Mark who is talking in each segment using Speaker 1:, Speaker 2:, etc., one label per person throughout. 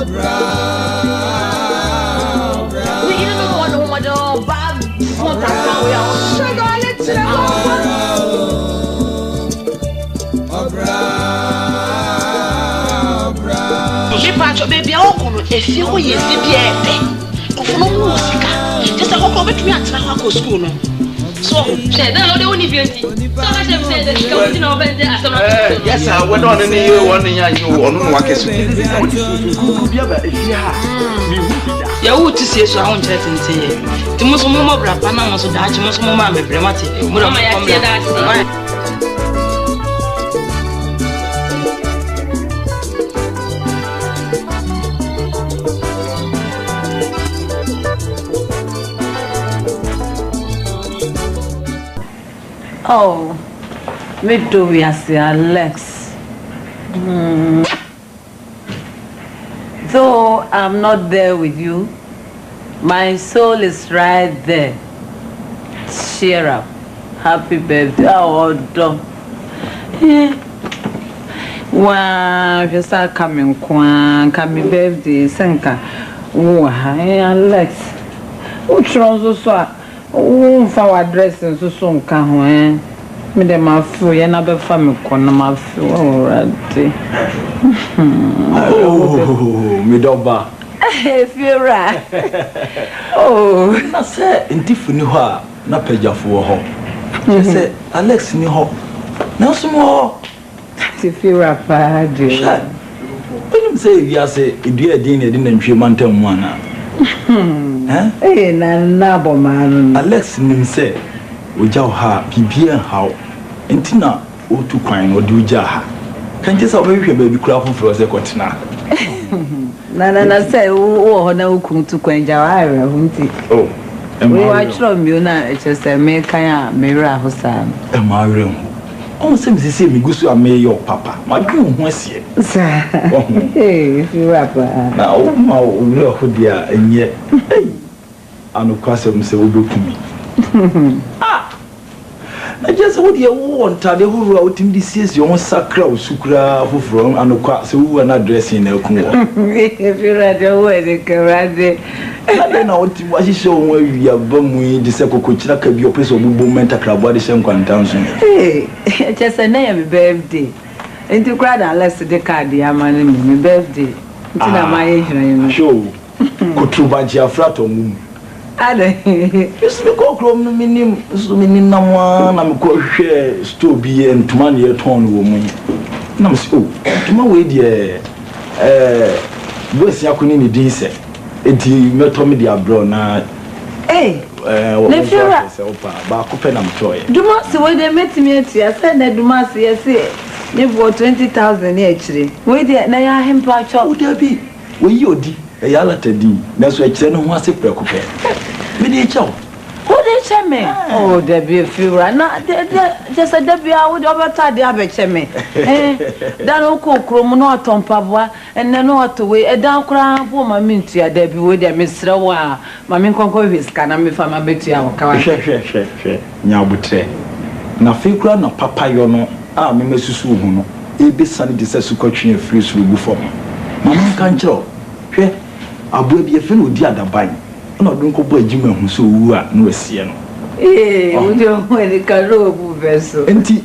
Speaker 1: Obra. We didn't know what the woman bad. What the hell we are? Sugar, let's go. Obra. Je pas tu baby on kono efi ho yesi bi ebe. Kofono mu sika. Just a ko betumi atena ko school no. So, say that no dey woni bienti. So I dem say that you can no bend asama.
Speaker 2: Yes sir, we don ni you one nya you onu no wakesu. Bi aba efi ha. Mi hu bi da.
Speaker 1: Ya wo ti sie so ahon chere tente. Ti mo so mo mo bra pa na mo so da chi mo so mo ma me bremate. Mo do ma ya tie da ase.
Speaker 3: Oh, me do we say Alex. Though I'm not there with you, my soul is right there. Cheer up. Happy birthday. Oh, dog. Wow, you start coming, coming birthday, Sanka. Oh, hi, Alex. What's wrong so? Oh, for addressing so soon can me dem afu ye na be fa me kono ma fu already.
Speaker 2: Oh, me doba.
Speaker 3: Fiora. Oh,
Speaker 2: Na say entifu ni ho a na pejafo ho. Say Alex ni ho. Na so mo.
Speaker 3: Fiora pa de.
Speaker 2: When say you say edua din na din na ntwe mantam mu ana.
Speaker 3: Eh na bo man.
Speaker 2: Alex nim say oja ha bibia hawo entina otu kwan no de oja ha kan je sa obehwe ba bi kura foforo se kotena
Speaker 3: na say wo ho na okun tu kwan ja wa re ho nti
Speaker 2: oh
Speaker 3: we wa tro mi na e che say me kan a me ra ho sa
Speaker 2: e ma re ho on se mi se mi gusu a me yo papa ma dwe ho asie
Speaker 3: eh Fiora pa
Speaker 2: na o ma o re ho dia enye anu kwase mi se obekumi I just would you want to the who wrote him this is your sacra sukra who from and who are not dressing a cool.
Speaker 3: If you read your wedding, Karade.
Speaker 2: I don't know what you show where you are bum the second coach like your place of movement a crab body some contention. Hey,
Speaker 3: just a name birthday. And to cry unless the card, the man, my birthday. My age,
Speaker 2: show. Kutrubaji frato moon. Yes, we go from the minim, so many one. I'm going to still be and to money at home woman. No, so to my way, dear. Where's Yakunini decent? It's not me, dear brother. Eh, let's hear it. Back open and toy.
Speaker 3: Do not see where they met me. I said that do not see. I say, you bought 20,000 actually. Wait there, now I am patch up.
Speaker 2: Would there be? Will you di? A yalla teddy. That's why I don't want to preoccupy. Me dey chow.
Speaker 3: Who dey check me? Oh, there be a few right now. Just a debut. I would overtime the average check me. That no cook room, no tompabwa, and then no to wait. A down crown for my mint to your debut with their Mr. Wa. My min conquer his canam if I'm a bit young.
Speaker 2: Share. Nyabutre. Na fikra na papa yo no. Ah, me mesusu hu no. Ebe sani de sesu kwatwe free suru form. Mama kan kiro. Hwe. Abu bi efe no di adaban. No don't go ejima hu so wu a no asie no
Speaker 3: we don't when ka robu verso
Speaker 2: enti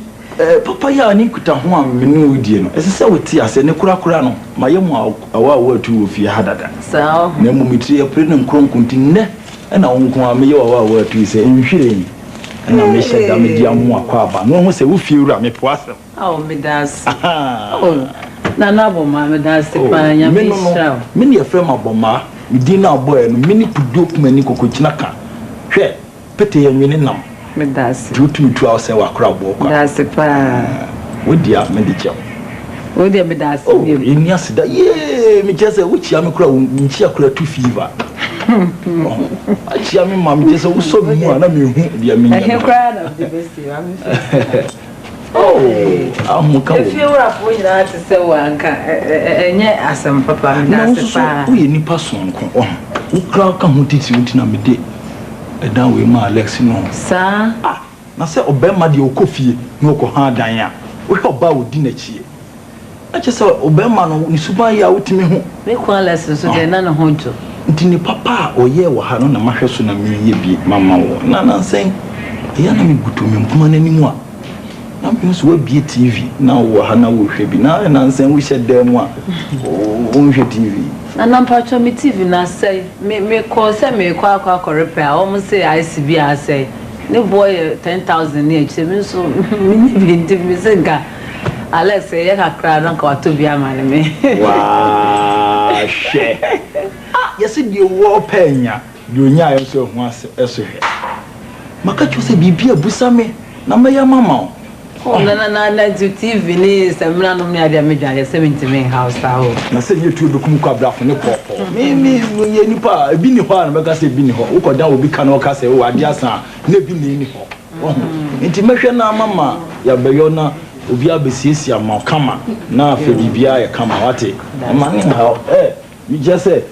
Speaker 2: papa ya ni kuta ho a me no die no ese woti ase ne kura no mayemu awa tu ofie hadada
Speaker 3: so
Speaker 2: na mu mitri apre ne nkronkonti ne na wonko a meye awa tu se nhwire na me hye da me di amu akwa aba no ho se wo fie wura me poasem
Speaker 3: me das oh na boma me das pa nya me sha
Speaker 2: me ne afrem aboma Medina boy no mini pudo mani kokochina ka hwe pete ya nwini nam
Speaker 3: me das
Speaker 2: tutu tu awse wakra bo kwa
Speaker 3: das pa
Speaker 2: wodia me di chew
Speaker 3: wodia me das
Speaker 2: ye ni asida ye me jese wuchia me kura nchia kura tu fever achia me mam jese wo so me mu ana me hu dia me nya
Speaker 3: kura na the best
Speaker 2: oh amuka
Speaker 3: if you were for you to say wanka enye asem papa me das pa
Speaker 2: wo ye nipa sonko wo kra ka hu titi wutina me de edan we ma Alex no
Speaker 3: sa
Speaker 2: na se obema de okofie no ko ha dan a wo hwe oba wo di na chie I just saw Obama no ni super ya utimi ho.
Speaker 3: Me kwa lesson so de na no ho jo.
Speaker 2: Nti ni papa oye wo ha no na mahwe so na me ye bi mama wo. Na na sen. Ya na me gutu me nkoma nanimu a. Na me so bi TV na wo ha na wo hwe bi. Na na sen wo hye dem a. Wo hwe TV.
Speaker 3: Na nampacho me TV na say me call say me kwa repair. Almost say ICB I say. The boy 10,000 each. Me so me TV me say ga. Alex say ya ka kra na ka to bia man me.
Speaker 2: Wow, she. Yes, the war penya. You nya yo so ho eso hwe. Maka cho se bibia busa me na me ya mama.
Speaker 3: Oh na TV ni se mna no me ade me dwa 70 men house ta ho.
Speaker 2: Na se ye tu be kum kwa brafo ne popo. Me ye nipa bi ni ho na meka se bi ni ho. Wo ko dan obi ka na o ka se wo ade asa na bi ni ho. Nti mehwe na mama ya beyo na obi abesiesia ma kama na afa bibia ya kama wate. Ma ni ha you just say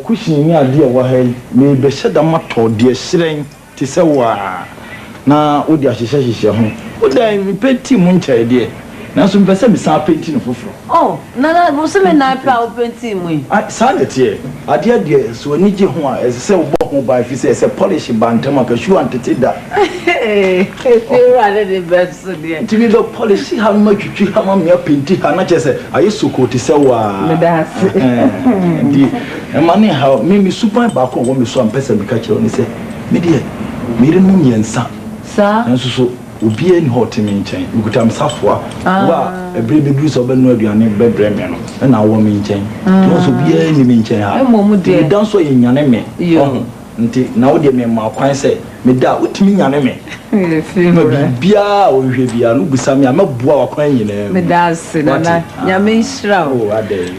Speaker 2: kushin ni ade wa ha me be hyeda mato de hyeren ti se wa na odi ahyehyehye ho odan mi penti mu nkyai de na so mpese mi san penti no foforo
Speaker 3: oh na mo se me na pa o penti mu yi
Speaker 2: sa de tie ade de so ni je ho a se wo bo ho ba fi se polish bantama ka shu antete da
Speaker 3: eh you are the best so there
Speaker 2: ti mi do polish ha ma twitwi ha ma me penti ha na chese aye soko ti se wa
Speaker 3: me da
Speaker 2: di e ma ni ha mi super ba ko wo mi so ampese mi ka kire oni se me de mi re no nyensa sa nso so obi ani hot me nchen ukuta msafoa wa ebre bedu so be no aduane bebre me no na wo me nchen nso obi ani me nchen ha me dan so yenyane me nti na wo de me ma kwan se me da utimi nyane me bia o hwe bia no busa me amabua wa kwan nyina
Speaker 3: me da se na nyame nshira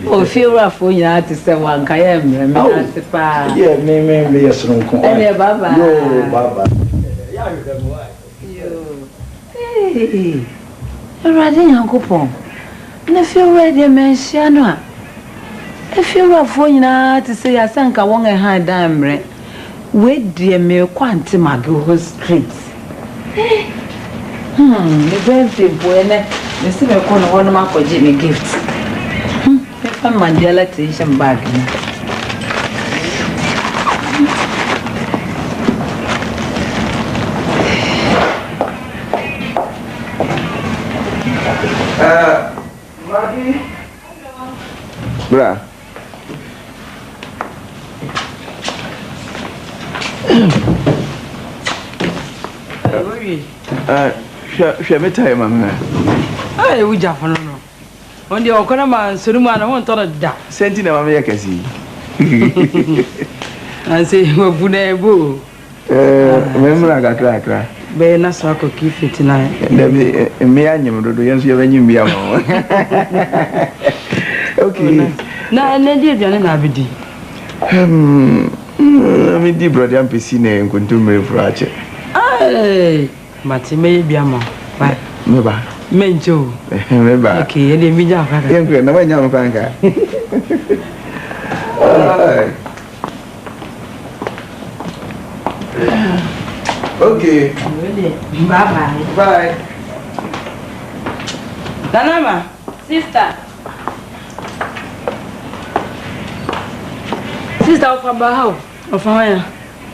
Speaker 3: o fiura fo nyina te se wanka ye me ase pa
Speaker 2: ye me yesro nko
Speaker 3: ene baba
Speaker 2: yo baba ya hwe mo
Speaker 3: Already Yankopon. If you're ready, mention if you're a phone to say I sank a one high diamond, wait, dear me, quantum my go street. The birthday boy, the silver corner one of my Jimmy gifts. If I'm Mandela Tation back.
Speaker 4: Bra. Share me time, man.
Speaker 5: Ay, we just no. On the Okana Suruma, I want to da.
Speaker 4: Sentinel, Mamma Cassie.
Speaker 5: I say, who would boo?
Speaker 4: Remember, I got crack.
Speaker 5: Be na so ko ki fit na
Speaker 4: me anyem do yenso ye banyim bia mo okay
Speaker 5: na di aduane na abedi
Speaker 4: me di brother ampesi na nkontumre furache
Speaker 5: ai mati me bia mo ba
Speaker 4: me ba
Speaker 5: menjo
Speaker 4: me ba
Speaker 5: okay ye de mi ja fa ka
Speaker 4: yenko na wanya mo fanka okay.
Speaker 5: Bye-bye.
Speaker 4: Bye.
Speaker 5: Danama,
Speaker 1: sister.
Speaker 5: Sister of Abahau, of Haya.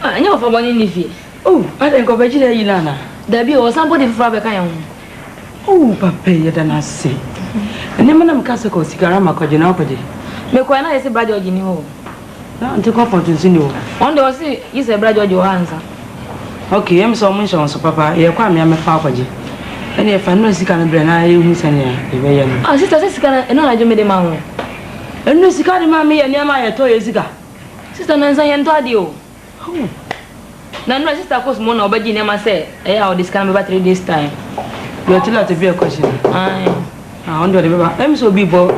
Speaker 1: I know for one in the
Speaker 5: Oh, I think of Vegeta Ilana.
Speaker 1: There be or somebody from Akan.
Speaker 5: Oh, Papa, you don't say. And then Madame Casco, Sigarama, Codinopody.
Speaker 1: Make when I say Brad in you.
Speaker 5: Not to comfort to see you.
Speaker 1: On the say, you say Brad your answer.
Speaker 5: Okay, I'm so much on so Papa, you're quite me, I'm a papaji. And if I know she can bring you, send you.
Speaker 1: Oh, sister, this can and I do me the man.
Speaker 5: And no, she can't mammy and Yama toy Ziga.
Speaker 1: Sister Nancy and Tadio. Oh. Now, sister, cause Mona, but you never say, how this can be battery this time.
Speaker 5: You're too late to be a question. I wonder the I'm so be bored.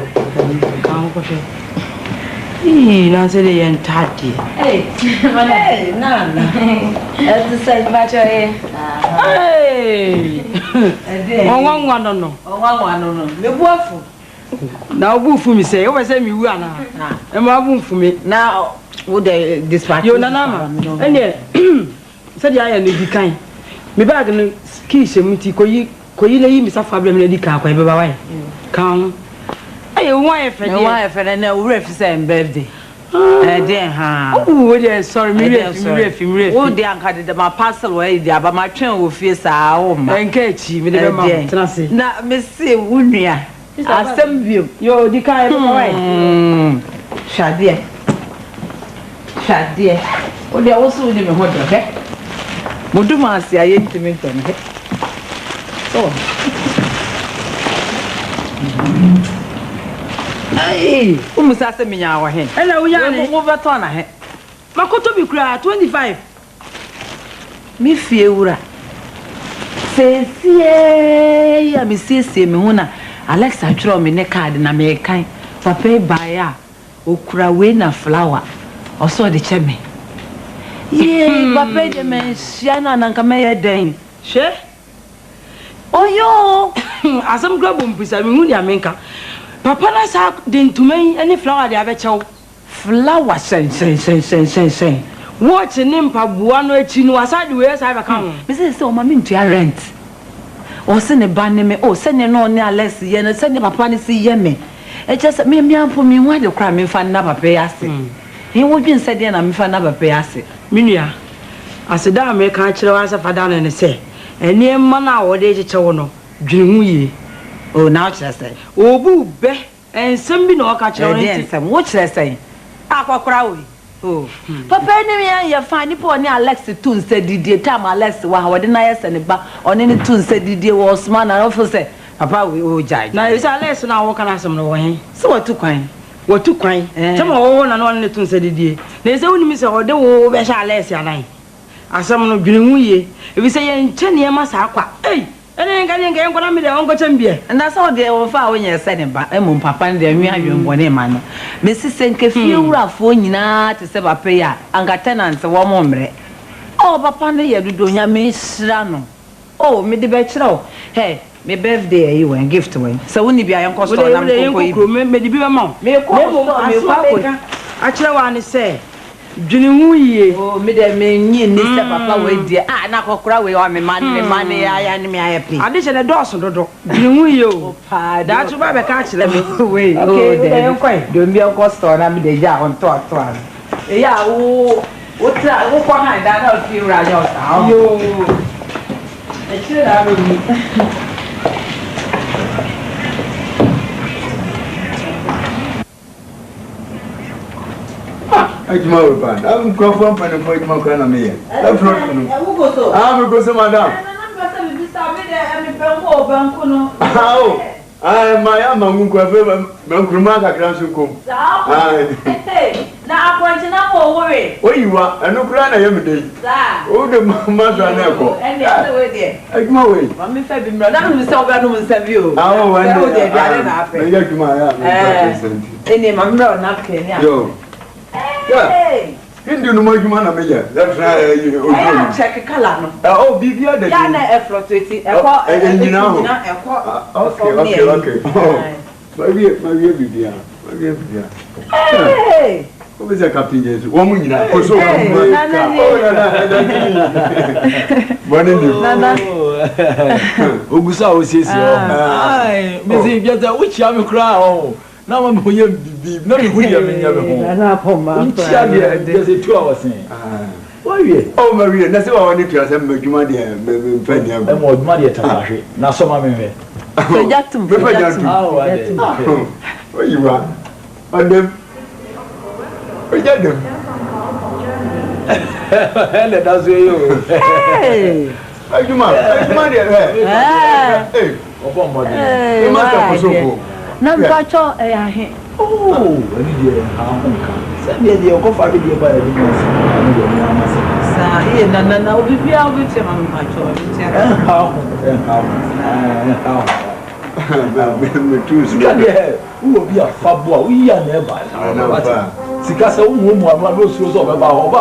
Speaker 5: Nancy and Tati.
Speaker 3: Hey, Nana. That's the same matter.
Speaker 5: Hey, oh, one don't know.
Speaker 3: Oh, one don't know. The waffle.
Speaker 5: Now, boo for me say, oh, send me one. And my boom for me.
Speaker 3: Now, would they dispatch
Speaker 5: you, Nana? And yet, said I am the kind. Me bag and kiss him, Coyi, Mr. Fabian, Lady Car, by Come. Aye, wife, and
Speaker 3: wife, and a ref saying birthday. Dear,
Speaker 5: oh, sorry, me,
Speaker 3: oh, the uncle did my parcel way there, but my train will feel so home.
Speaker 5: And catch you, now, Miss Wunia. I send you. You're the kind of way.
Speaker 3: Shadia. Oh, they also in the hotel, okay? Muduma, see, I ain't to me. So, hey, almost asked me our hand.
Speaker 5: Hello, young
Speaker 3: over ton ahead.
Speaker 5: Makoto be cry 25.
Speaker 3: Me feura. Say, I miss me, Mona. Alexa draw me ne card na me kind. Papa buyer, okura we na flower. Or so the chemi. Yea, Papa de men, Shiana and Kamaya Dane.
Speaker 5: She?
Speaker 3: Oh, yo,
Speaker 5: as I'm grabbing, Pisa, Munyaminka. Papa, that's how didn't to me any flower they have a chow.
Speaker 3: Flower, say.
Speaker 5: What's a name, Pabuano, Chino, aside the ways I have come.
Speaker 3: Mrs. So, mammy, to your rent. Or send a banner, or send a no near less yen, and send a papa see yemme. It just me for me, why the crime if I never pay us. He would be said, and I'm if I never pay us.
Speaker 5: Minia, I said, I make a chill as a fadan and say, and near Mana or Deja Chono, Dream.
Speaker 3: Oh, now shall I say,
Speaker 5: oh, boo, be, and some be no catch your
Speaker 3: some. What shall I say? Aqua Crowley. Oh, Papa, you find poor near Alexi Toon said, did you time Alex while I didn't send it back on any tune said, did you was man and also say, Papa, we will judge. Now, it's a lesson now, what can I some way? So what to cry? What to cry? Some own and only tune said, did you? There's only Miss or the war, where shall I say, I? As some of Green, if we say in 10 years, Massacre, hey. And then I'm going to be the Uncle Champion. And that's all they were found when you're sending back. I'm Papa and the Mian one man. Mrs. Senke, few rough when you not to save a prayer and got tenants a warm Oh, Papa, you do your Miss Rano. Oh, me the bachelor. Hey, my birthday, you and gift away. So when you be a young cost, I'm going to maybe be a mom. May a call, I want to say. Junimuye, oh, Madame, Mr. Papa, wait, dear. Ah, now cry away on me, money, I am me. I did a dozen, Junimuyo. That's why I catch them away. Okay, don't be a cost on I'm the yard on top. Yeah, oh, what's that? What behind that? I'll feel right out. You, I should have.
Speaker 4: Tomorrow, I'm going for my economy. I'm going to go to Madame. How? I am my own Grumaka Cransukum.
Speaker 3: Now, I'm pointing up worry.
Speaker 4: Where you are, and no crying every day. Oh, the mother and echo. And the other way there. I come away. I'm in February. Madame will stop at home and you. Oh, I get to my any mamma napkin. Hey! Hindu no more human major. That's right.
Speaker 3: Check a color.
Speaker 4: Oh, be the other.
Speaker 3: Yeah, floating.
Speaker 4: And you know. Okay. Oh, my dear. Hey! Who is a captain? Woman, you know.
Speaker 2: Ogusa o sisi o. Ai, me biata which am cry o. Na ma mo ye bibi, na me hu ye me nya me ho.
Speaker 3: Na poma.
Speaker 2: Ntia de just 2 hours in. Why? Oh, Maria, na se wa woni to asem madwuma de me fa nya. E mo dwuma de ta hwe. Na so ma me hwe.
Speaker 3: Projatum.
Speaker 4: Where you are? Madam. Projatum.
Speaker 2: Hele that's where you.
Speaker 3: Hey.
Speaker 4: Madwuma de. Hey.
Speaker 2: Obo mo de.
Speaker 4: E ma ta posoko.
Speaker 3: Na mpacho he.
Speaker 2: Oh, ani de ha ho ka. Se be de ko fa be de ba de ni
Speaker 3: sa e na obi bia obi che ma mpacho.
Speaker 4: Me too.
Speaker 2: Who will be a fab boy? We are never. Sikasa umu ama no so so ba ho ho.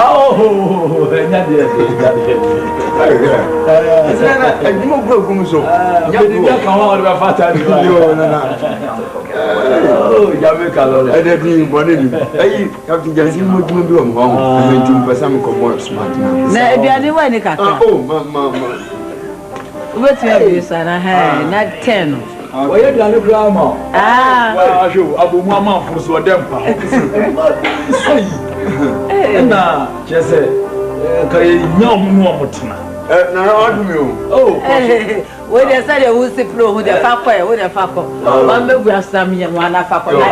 Speaker 2: Oh, enya de
Speaker 4: I mo go so.
Speaker 2: Ya de ka wa ba fata ni.
Speaker 4: Yo na.
Speaker 2: Oh, Jamaica, Lord.
Speaker 4: I didn't want it. Hey, Captain Jackson, what you do? I'm 18% of smart now.
Speaker 3: Now, if you are the one, you can.
Speaker 4: Oh, Mamma.
Speaker 3: What you have, son? I had not 10.
Speaker 2: Oh, you're the grandma.
Speaker 3: Ah,
Speaker 2: I show Abu Mamma for so damn. Now, just say, no more. Oh,
Speaker 3: when they said they would say pro with the fakko, with the fakko. One may grab some young one of fakko. I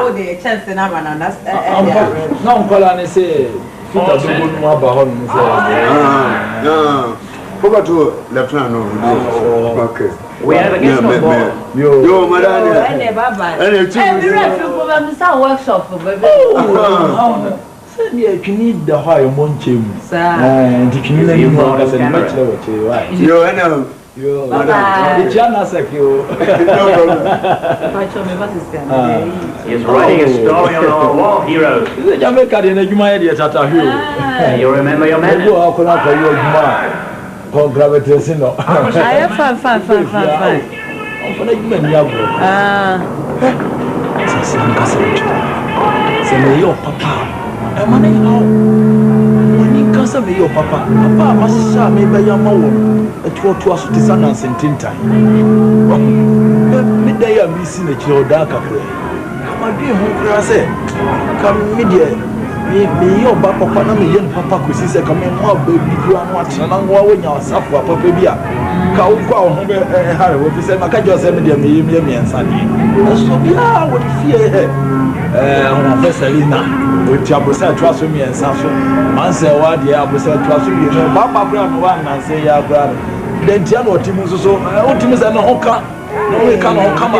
Speaker 3: would a chance in Aman and that's
Speaker 2: no colony say,
Speaker 4: No. Forgot to Lieutenant. Okay.
Speaker 5: We have against
Speaker 4: Yo, madam.
Speaker 3: Workshop for baby.
Speaker 2: Yeah, you need the high monchim. And you can name more as a much lower, right?
Speaker 4: Yo, I know.
Speaker 2: Yo, madam. The Jana Sakio.
Speaker 6: He's writing a story on our war heroes.
Speaker 2: The Jamaica in a Juma idea at a hill.
Speaker 6: You remember your man?
Speaker 2: You are going to your Juma. Congratulations.
Speaker 3: I am fine.
Speaker 2: For the human yabro. Say, your papa. I'm when you can't say your papa. Papa must say, maybe your mom. It was to us to dissonance in tin time. Midday, I'm missing a child darker. Come on, dear, who say, come media. Me your papa na me yen papa ko si se ka me mo baby kura no atena na wo wonya osafo papa bia ka wo kwa ho be hare wo fi se maka jo se me de me ensa de so bia wo fie ho fesalina wo ti abosa twa so me ensa so man se wa de abosa twa so bi no papa bra no wa na se ya bra den tia no timu so o timu se no ho ka no we ka no come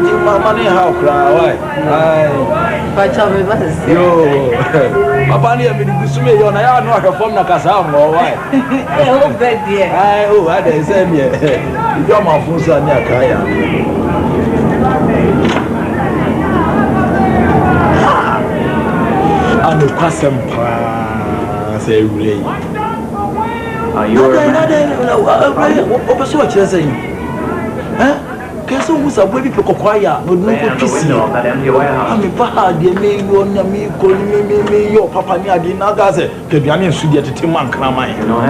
Speaker 2: di mama ni how cry why yo papa ni me di sume yo na ya no ahwefom na kasa mo why
Speaker 3: oh bed there
Speaker 2: ai oh I dey say me yo ma fun so ni akaya anu kwasem pa say really
Speaker 6: You
Speaker 2: so what you're saying? Guess who's a baby for Kokwaya? No, I'm a bad, dear me, you calling me, your papa near the Nagaze, Kebiani and Sudi at the Timan Kramai. You know,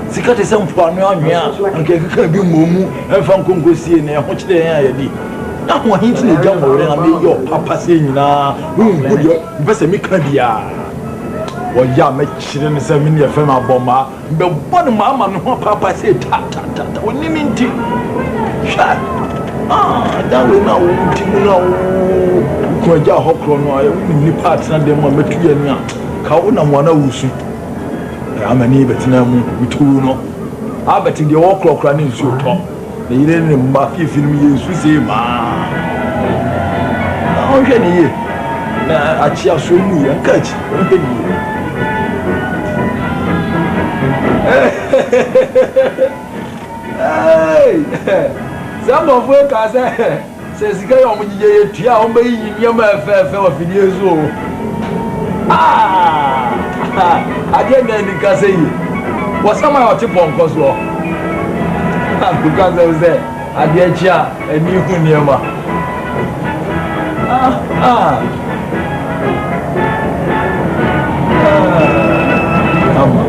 Speaker 2: Sikat is some for me on me, and can be Mumu, and from Congo see in a watch the air. Now, one hint in the jungle, and I made your papa saying, would you best a Mikadia? Well, yeah, make children say me a family bomber. But one mamma no papa say ta. When you mean to shut. That will now Kwaja Hokrono, I wouldn't parts and them one met you and Kauna one of I'm a neighbor to them with two no. I bet in the all clock running so top. They didn't Mafia film you say, ma. How can you? Now I shall show you and catch. Hey, some of work I says, go on with your tea, I'll be in your fair of videos. I didn't any say, what's some of tip on Cosmo? Because I was there, I did chair and you could near me. Come on.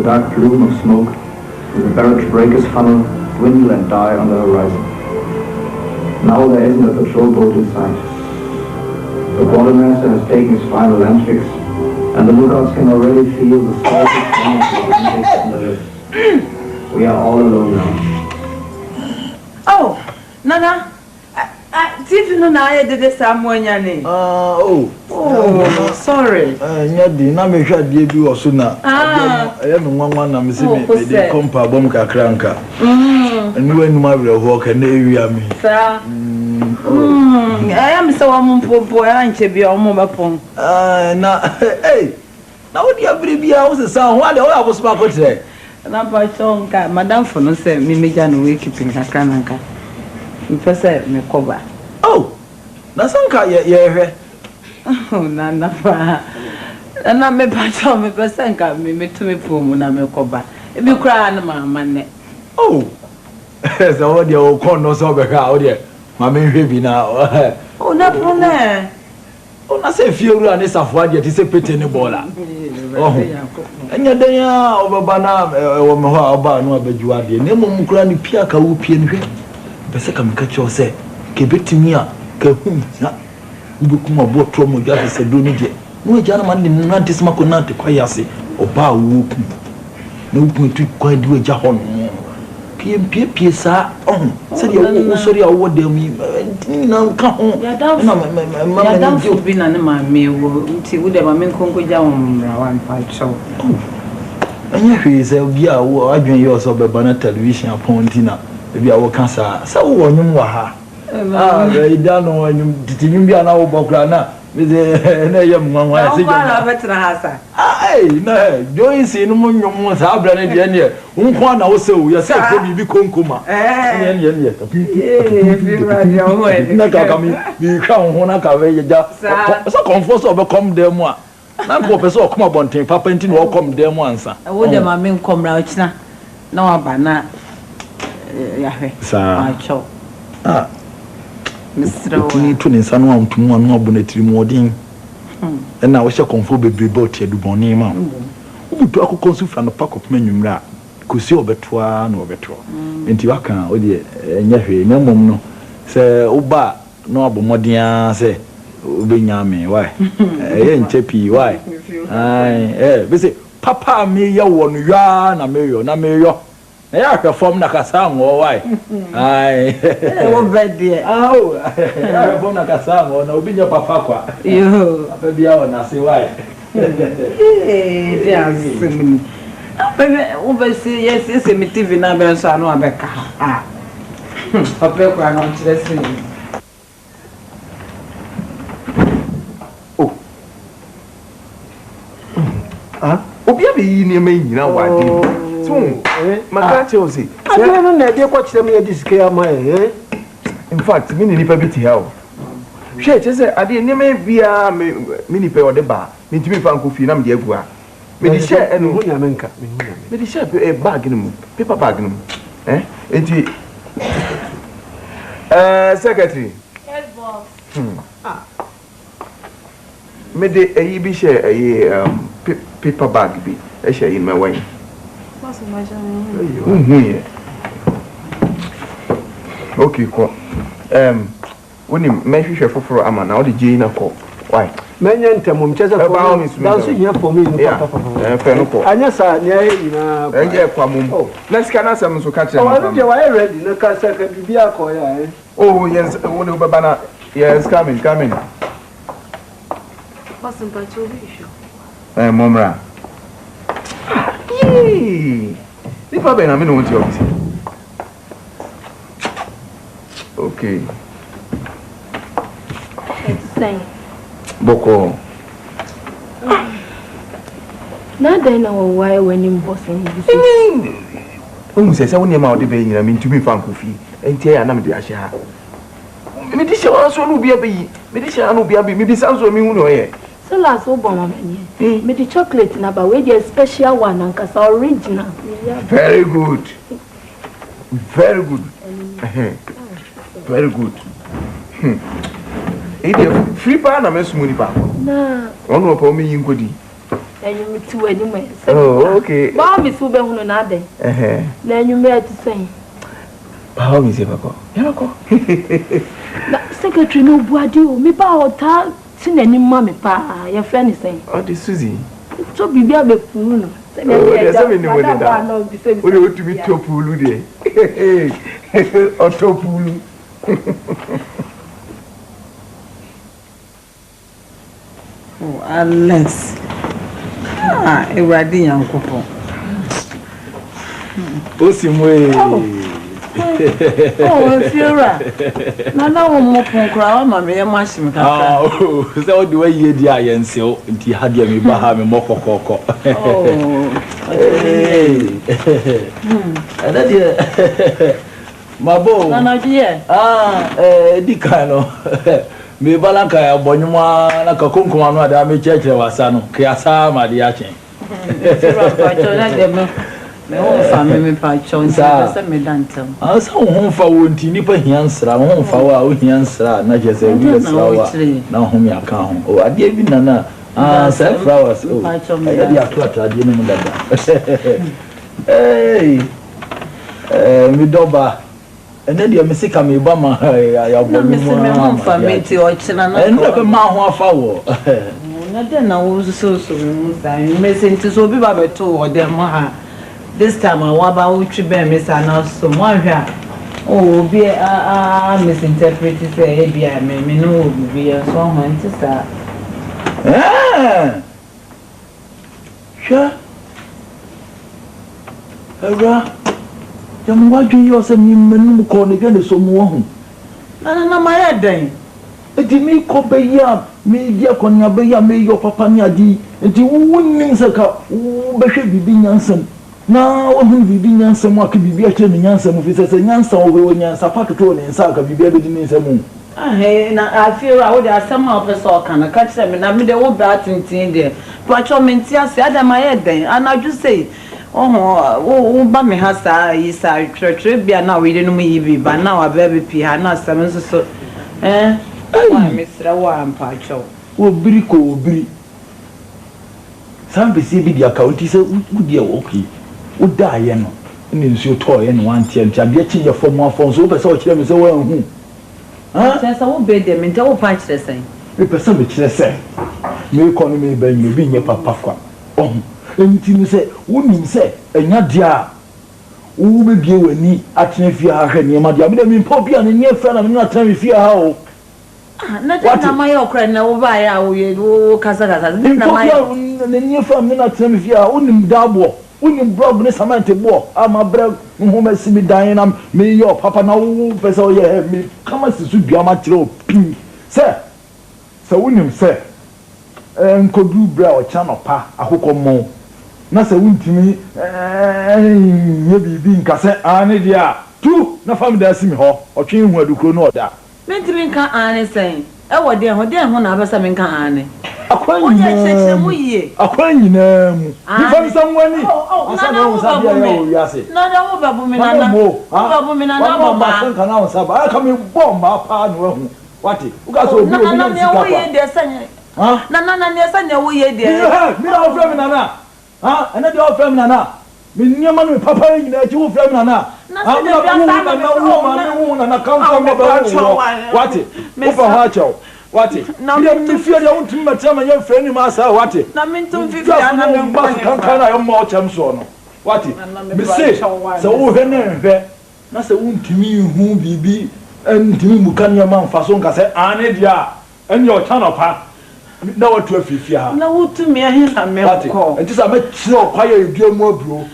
Speaker 7: Dark plume of smoke with the barrage breakers funnel dwindle and die on the horizon. Now there isn't a patrol boat in sight. The quartermaster has taken his final lamp-fix, and the lookouts can already feel the slightest sound of insects on the lift. We are all alone now.
Speaker 3: Oh, Nana. Tiffany and I did this someone. Oh, sorry.
Speaker 2: Nyadi na me hwa die bi wo so na. I am nwanwa na me se me dey kompa bom kakra nka. Enu enu abre ho ka na ewia me.
Speaker 3: Sa. I am so ampo anche bi o mo bapon.
Speaker 2: Na na wo dia bre bia wo se sa ho ade wo aboso ba ko tre.
Speaker 3: Na ba so nka madam for no say me meja no we keeping kakra nka. Mfese me koba.
Speaker 2: Oh. Na sanka ye hwe.
Speaker 3: Oh, Nana, and I may pass on me, but thank me to me for when I may come back. If you cry, my man.
Speaker 2: Oh, as I would your corn no so back out there. My main baby now.
Speaker 3: Oh, not from there.
Speaker 2: Oh, I say, few run is of what yet is a pretty bola. Oh, and your day over Banam or Maha no Bejuadi, Nemo Mukrani Piaka Upian. The second catch your say, keep it to me, Ubukuma bought Tromo Gas said, Dunije. No gentleman in Nantis Maconati Quayasi or Bow Whoop. No point to quite do a jahon. PMP, sir. Oh, said you sorry, I would do me. Now come home. You're down for being an man, me would have a man conquer down one fight show. And yet, he said, yeah, I bring yours of a banner television upon Tina. If you are cancer, so one you are. They don't know when you did you be an hour bocrana with a young one. Aye, no, don't see no more young Abra and Yenya. One also, yourself, you become Kuma. You come when I can so comfort overcome them one. Now, Professor, come up on tape, Papa, and welcome them once. I would have my men come out now. No, Abana. Sir, ah. Mr. Need to Nissan one to one more bonnet moding. And now we shall conform be bought here to Bonima. Who do I consume from the pack of menu? Could see over 2 no better. Into Akan, or the Yahi, no mum, say, Oba, no Abomodia, say, Ubinyami, why? Eh, Cheppy, why? Aye, visit Papa, me, your one yarn, a mayor, na mayor. I perform like a song or why? Aye, oh, bad dear. Oh, I perform like a song or no, be your papa. You, baby, I want to say why. Yes, oversee, yes, it's a TV number, so I know about ah. Papa, I'm not listening. Oh, ah, Obi, near me, you know what? So, my Chelsea. I don't know, they watch them here this care my in fact, mini nipper bit here. She says, I didn't be a mini pay or the bar, mean to me from Kofinam de Bois. May share and Huyamenka, may the share a bargain, paper bargain. Eh? Secretary. Yes, boss. May the a be share a paper bag be a share in my way. Okay, cool. When you make sure for Amma now the Jane call. Why? Many and Tamum Chesa dancing here for me. Yeah, and yes, I let's can some so catch them. I ready. No, can be a coy. Oh, yes, Banana. Yes, coming. What's in Patrobisho? Momra. Ni Papa na me no want you okay. It's saying Boko. Na then why when you bossing this. Who says I want you out the bay mean to be fan coffee and tear na me dey ahia. Me dey show so no bia be. Me dey show no bia be. Me be sound so me hu no here. So last Obama me the chocolate na ba we dey special one and kasa original. Very good. Very good. Very good. It free pa na me sumuni pa. Na. Onu pa me yin kodi. Enyu mi tu anyway. Oh, okay. Ba mi su be hunu na de. Na enyu me ati sen. Ba mi se papa. Ya ko. Na secretary no buadi o mi ba ota
Speaker 8: sin any mammy pa, your friend is saying.
Speaker 4: Oh, this Susie.
Speaker 8: So be there be pool.
Speaker 4: There's so many women that. We want to be top pool, or top pool.
Speaker 3: Oh, unless. Ah, a ready young couple.
Speaker 2: Osimwe.
Speaker 3: Oh, Fiora. Nana will mop on crown, mammy, a mushroom.
Speaker 2: Oh, so the way you did, I and so, and he had me Bahami Moko Coco. Oh, and that, my boy, Nana, dear. Dicano. Me balanka Bonuma, like a Kunkumana, that me church was son, Kiasa, Madiachi.
Speaker 3: Me family patron sa me dantam.
Speaker 2: Asa hon fa wonti nipa hiansra hon fa wa hiansra na je say we sawa na hom ya ka hon o ade bi nana sa flowers o ade ya to atade ne mu dada eh mi doba ene de me sika me ba ma ya bo mi
Speaker 3: me hon fa me ti o china na
Speaker 2: ene be ma ho afa wo
Speaker 3: na de na wo so mu sa me senti so bi ba beto o de mo ha. This time I want about to be Miss Anna so one here. Oh, be misinterpreted say be I me no be a song when to start.
Speaker 2: Sure. Obra. Jam what do you say me no call again so mo hu.
Speaker 3: Na my head then.
Speaker 2: Enti me ko be ya me dia konya be ya me your papa ni adi. Enti wonnim saka wo be hwe bibi nyansam. Na ohun bibi nyansam aka bibi ache me nyansam fi se nyansam wo nyansa paketo ne nsa aka bibi abedi ne nsam.
Speaker 3: Na afira wo dey asama officer kan ka kire me na me dey wo bra tintin there. Pacho menti ase ada my head then and I just say wo ba me ha sa yi sa twetwe bia na we dey no mu yibi ba na wa ba bi ha na asam so wa misra wa ampacho
Speaker 2: obiri ko obiri sambe se bi dia county se udi e okay uda ye no ni nsu to ye no antie ntia bia chi ye fom afon so be se o kire me se wa hu
Speaker 3: se wo be de me ntia wo pa kire sen
Speaker 2: me pesa me kire sen me ko no me ba nyi bi nye papa kwa enti ni se wonim se enya dia wo be bie wani atene fi ha hwe ne ma dia me de me pop bia ne nye fra na me na atene fi ha o
Speaker 3: na na my okra na wo ba ya wo kasa na my
Speaker 2: na nye fra me na atene fi ha wonim dabo wonim blog ne samante bo ama bra ho ma si mi dan na me yo papa na wo pesa o ye me kama sisu bia ma kire o pin se wonim se nkodu bra o cha no pa akoko mo na se wuntimi ye bibi nkase ane dia tu na fam da simi ho otwe hu adukro no oda
Speaker 3: mentimi nka ane sen e wo de ho na abasa me nka ane
Speaker 2: akwan nyina
Speaker 3: mu yie
Speaker 2: akwan nyina mu ni fam sam wani asa na wo sabi ya wo yase
Speaker 3: na da wo babu mi na wo babu mi na na
Speaker 2: ba ba san kana wo saba aka me bomba pa no hu wati uga so obi obi na sika pa
Speaker 3: na ne sanya wo ye de
Speaker 2: mi na wo fra mi na ana de wo fra mi na me nyama no papa nyina ti wo fra mi na
Speaker 3: na se de bia sa
Speaker 2: na kan mo ba wo wati wo fa ha chaw wati na me fi de wo tum mata ma ye fra ni ma sa wati
Speaker 3: na me tum fi na me
Speaker 2: ba kan na yo mo cham so no wati me se wo he ne hwe na se wo ntimi hu bibi ntimi mu kan ya man fa so nka se ane dia en yo channel pa na watu afifia ha
Speaker 3: na wutu me ahi na me ko
Speaker 2: enti sa me chire okwaye edua mu aburo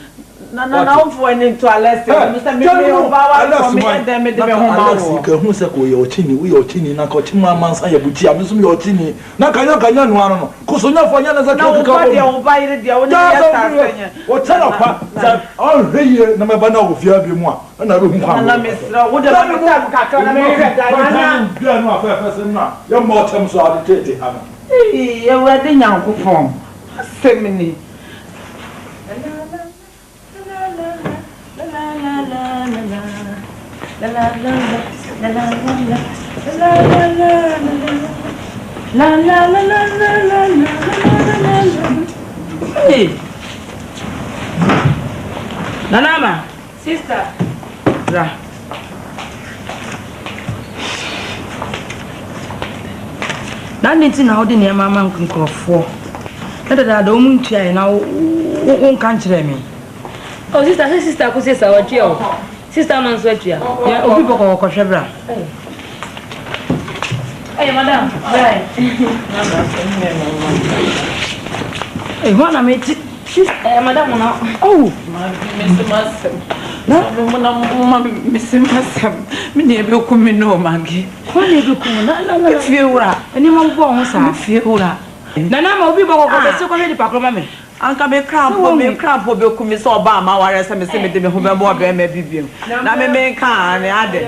Speaker 3: na wo ni to alese me o ba wa me dem me de me ho ma wo
Speaker 2: ka hu se ko ye ochini na ko chima mansa ya buti a me so me ochini na kanya no ano no ko so nya fo nya na za ka
Speaker 3: ko ko de o ba ire de o ni ya ta senya
Speaker 2: o tara pa za on reye na me ba na wo fia bi mu a na be hu kwa
Speaker 3: na me sra wo de me ta ka na me hwe da na
Speaker 2: bia no afa se na ya mo tem so ade tete ha no
Speaker 3: ye wa de nyankopon semini
Speaker 5: Nanama,
Speaker 3: sister
Speaker 5: ra. Nanti na odi ne mama nkrofo. Da do mu ntua na wo kan kire me.
Speaker 9: Oh sister ko sister wa tua o. Sister man so tua.
Speaker 5: Ya obi boko ko hwebra.
Speaker 9: Hey madam. Right.
Speaker 5: Eh wana me ti
Speaker 9: madam na.
Speaker 3: Oh, Mr. Master. Mr. Master. Me ne be ku me no magi.
Speaker 5: ko ne be ku na
Speaker 3: Fie wura.
Speaker 5: Ani ma bo ho sa.
Speaker 3: Fie wura.
Speaker 5: Na ma obi boko ko se ko me di pakro ma me.
Speaker 3: Anka me cramp be ku me so ba ma ware se me se me de me ho be bo be ma bibiem. Na me kan ne ade.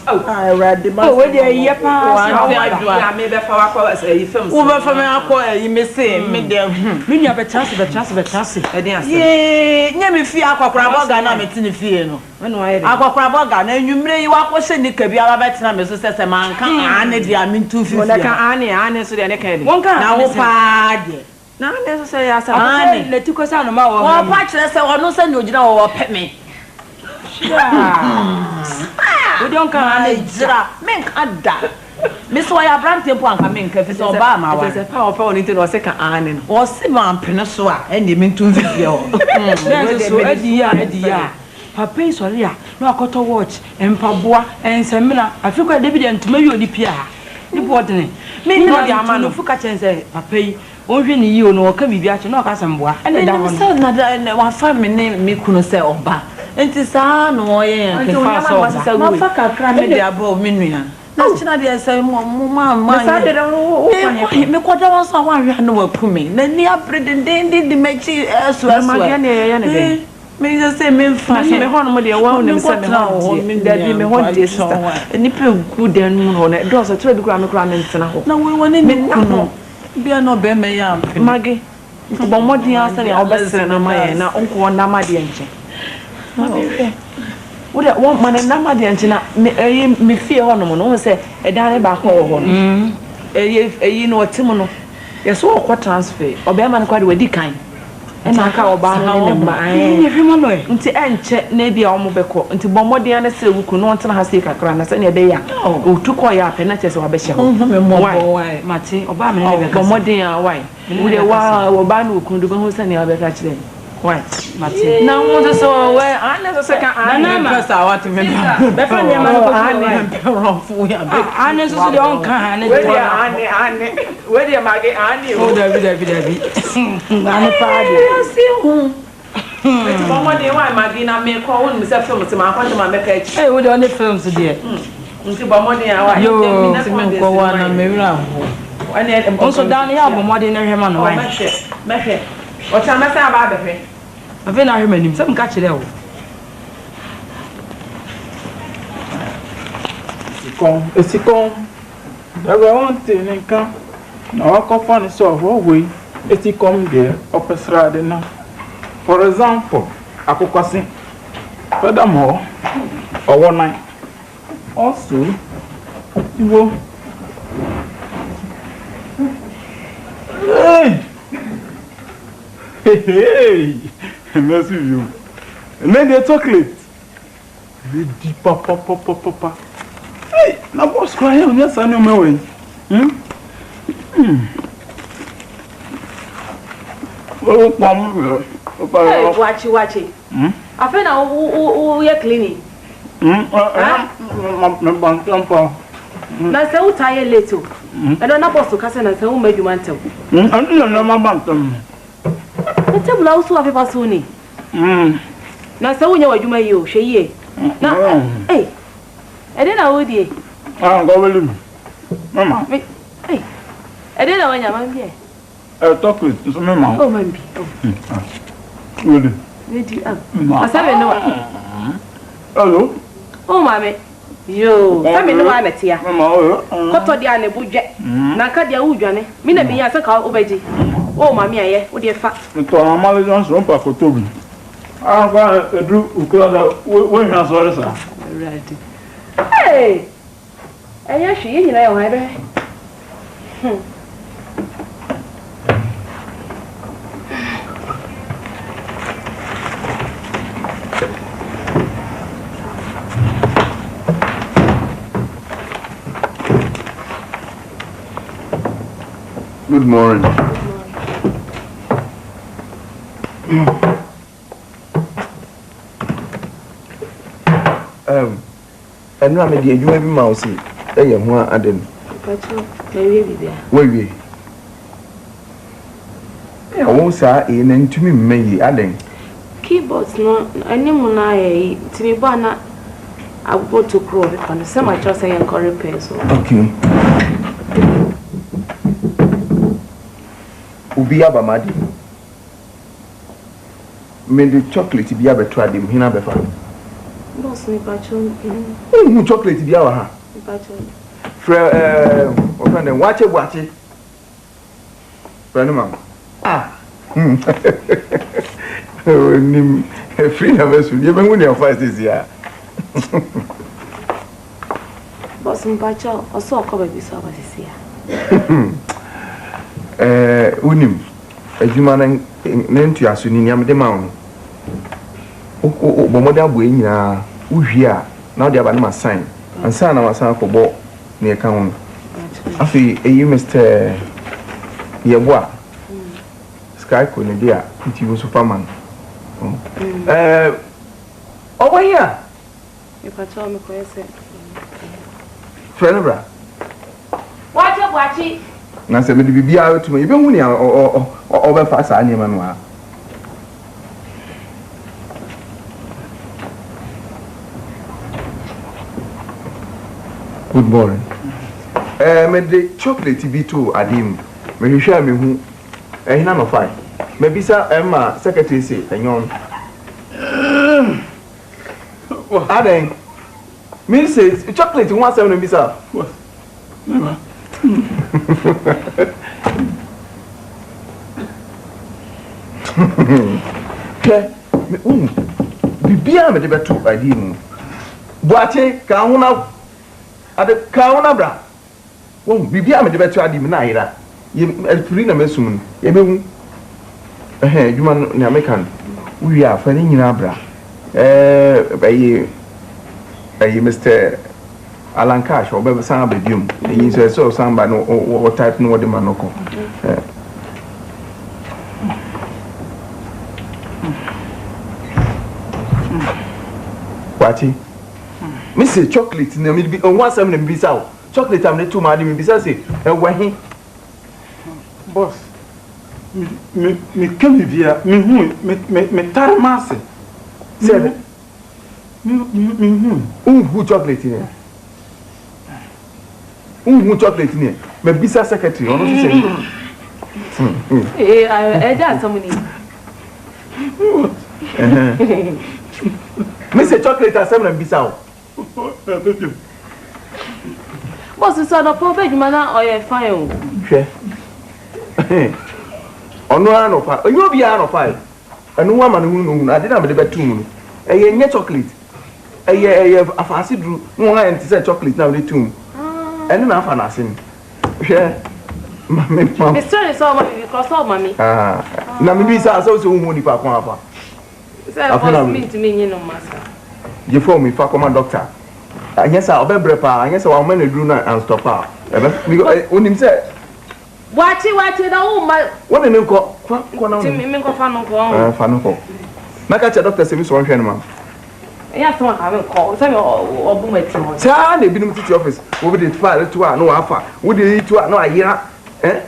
Speaker 3: Oh, ready ma.
Speaker 5: Oh, we dey ye pa.
Speaker 3: Ya me be fa wa kwa se yi film. Wo be fa me akọ yi me se me de.
Speaker 5: Me nua be chance.
Speaker 3: E dey ase. Ye, nya me fie akọkora boga na me tini fie no. Akọkora boga na enwumre yi wa kọ se ni ka bia ba betina me so se man kan ane dia me ntu fie.
Speaker 5: Wona kan ane so de ne kan de.
Speaker 3: Na wo pa de. Na ne so se ya sa
Speaker 5: ane le tiko sa no ma wo.
Speaker 3: Wo pa kire se wo no se ni ogina wo pe me.
Speaker 5: We don't kan ane
Speaker 3: jira men kan da. Me so ya brand tempo anka men ka fi so ba ma wa.
Speaker 5: Se pa o ni te no se kan ane no.
Speaker 3: Wo se man pene so a ene me ntu fie ho.
Speaker 5: So edi ya. Papa yi sori ya no akoto watch empaboa ensemina afiko David entuma wi odi pia. Ni bodene. Me no di ama no fuka chense papa yi onhwe ni yi o no ka bibia che no ka semboa.
Speaker 3: Ene da ho. So na da wa fa me ne me kunu se oba. Enti sa no oye yan ke fa so. Ma fa kakra me de abo me nua. Na china de se mo ma.
Speaker 5: Sa de o kwanya.
Speaker 3: Me koda won so wan hwa no wakumi. Na ni abrede de mechi so
Speaker 5: Ma de ne ya ne be.
Speaker 3: Me just say me fa
Speaker 5: me ho no mo de wa no me se me ho
Speaker 3: me daddy me ho de sister. Ni pe ku de no ho na do so tire bi kura me ntena ho. Na we woni me kuno. Bia no be me ya ampe.
Speaker 5: Mage.
Speaker 3: Bo modin asa ne obesere na maye na onko na made enche. Wo man na made enche na me fie ho no mo no se edan ba ko ho no. Eyi no otim no. Yeso okọ transfer. Obe ma no kwa de wadi kan. Ena aka oba no ne ma.
Speaker 5: Ni hwema no e.
Speaker 3: Nti enche na bia omo beko. Nti bo modin na se wuku no ntena ha se kakra na se ne be ya. Otuko ya pe na chese wa be hye ho.
Speaker 5: Me mo why mate oba me ne be ka.
Speaker 3: Bo modin ya why. Wo de wa oba no wuku do be ho se ne wa be ka kire. Why?
Speaker 5: Mate.
Speaker 3: Na wo so we ane so ka ane pesa what me
Speaker 5: be fa ne ma no
Speaker 3: ane ronfu ya be.
Speaker 5: Ane so de on kan ane.
Speaker 3: We de ane. We de mage ane.
Speaker 5: O David. Ane pa de.
Speaker 3: But mama de why mage na me ko won me se film se ma kwante ma make echi.
Speaker 5: Eh, we de on films de.
Speaker 3: Nti mama de ya why.
Speaker 5: Yo, se me ko wa na me wira ho.
Speaker 3: Ane
Speaker 5: onso dan ya mama de na hwema no why.
Speaker 3: Mehwe. O cha ma sa ba behwe.
Speaker 5: Ave na hwema nim, se me ka kire wo.
Speaker 4: Esikon. Daga won te nkan. Na wakofa ni so ho we. Esikon de opesra de na. For example, akokwase. Furthermore, overnight. Also, you Hey, nice of you. And then the chocolate. Ready, papa. Hey, now boss crying on your son, you know.
Speaker 9: Hey, watch it. I feel now who you cleaning. Na se u taye late o. E do na boss ka se na se u madu mantam.
Speaker 4: Antu na ma bantam.
Speaker 9: Na table house wa paper so ni. Na se u nya wadwuma yi o, hwe yi. Na eh. E de na wo die.
Speaker 4: Go welu. Mama.
Speaker 9: Eh. E de na wanya man bi e.
Speaker 4: Chocolate, so mama.
Speaker 9: Oh man bi.
Speaker 4: Welu.
Speaker 9: Ready up. Asabe no.
Speaker 4: Hello.
Speaker 9: Oh mama. Yo, sami no wa betia.
Speaker 4: Mama o.
Speaker 9: Koto dia ne budwe. Na ka dia udwane. Mi na bi ya se ka obeji. Oh mama aye, wo de fa.
Speaker 4: To amale Johnson pa koto bi. Agba edu ukura da we hwa so re sa.
Speaker 9: Ready. Hey. Aya hwe nyina ye ho ebe.
Speaker 4: Good morning. And I'm a you maybe mousy. Hey, I'm one Adam. Wait. I won't say in and to me, maybe adding.
Speaker 9: Keyboards no, I knew I to me, Bana. I will go to grow on the same. I just say and repair. So
Speaker 4: okay. Ubi abamadi. Made the chocolate be able to add him. Hina befa.
Speaker 9: Boss me patron.
Speaker 4: Chocolate be our
Speaker 9: patron.
Speaker 4: Friend, watch it. Friend, ma'am. Free of us, you even when you're fast this year.
Speaker 9: Boss me patron, or so cover this over this year.
Speaker 4: Unim, a human named to us in Yam de Mount. Oh, Bomoda Buena, Uhia, now they have my sign, and son of my son for ball near Count. I feel you, Mr. Yabwa. Sky couldn't dear, it was Superman. Over here.
Speaker 9: If I told me,
Speaker 4: Friend,
Speaker 9: watch it.
Speaker 4: na se me de bibia to me be hu ni o be fa sa ni ma no a good morning me de chocolate bi to adim me hwehwa me hu hina no fine me bisa ma secretary say enyon aden me say chocolate 17 no bisa never Bibia me de beto adi mu boache ka hona ade ka hona bra bibia me de beto adi mu na ira ye free na mesum ye behu juma na mekan wi afa ni nyina bra ayi Mr. Alan Cash or Bebe Samba Bium. He says so samba no what type no the manoko. Wati? Mr. Chocolate na me be on 17 be sao. Chocolate am the two mad me be say wahi.
Speaker 2: Boss. Me come via me hu me tar masse.
Speaker 4: Say who chocolate here? Chocolate near. My business secretary, or not to say.
Speaker 9: I just somebody.
Speaker 4: Mr. Chocolate has 7 and Bissau.
Speaker 9: Boss is on a poor man or a fire.
Speaker 4: Or no, fire. You'll be out of fire. And no woman who I didn't have the bedroom. A year chocolate. A year of a fancy drew. No, I say chocolate now, the tomb. And enough an assing.
Speaker 9: Mr. is all my because all mommy.
Speaker 4: Now maybe so money papa.
Speaker 9: Say me to me, you know, master.
Speaker 4: You phone me for command doctor. And yes, I'll be prepared. Yes, I'll manage to do and stop her. When him said,
Speaker 9: watch it, oh my.
Speaker 4: What a new call. Fanuco. Nakacha doctor service one man.
Speaker 9: Yes, one haven't called. Say, or boom at you.
Speaker 4: Sir, they've been to the office. Over the fire to no alpha. Would you eat to no a year? Eh?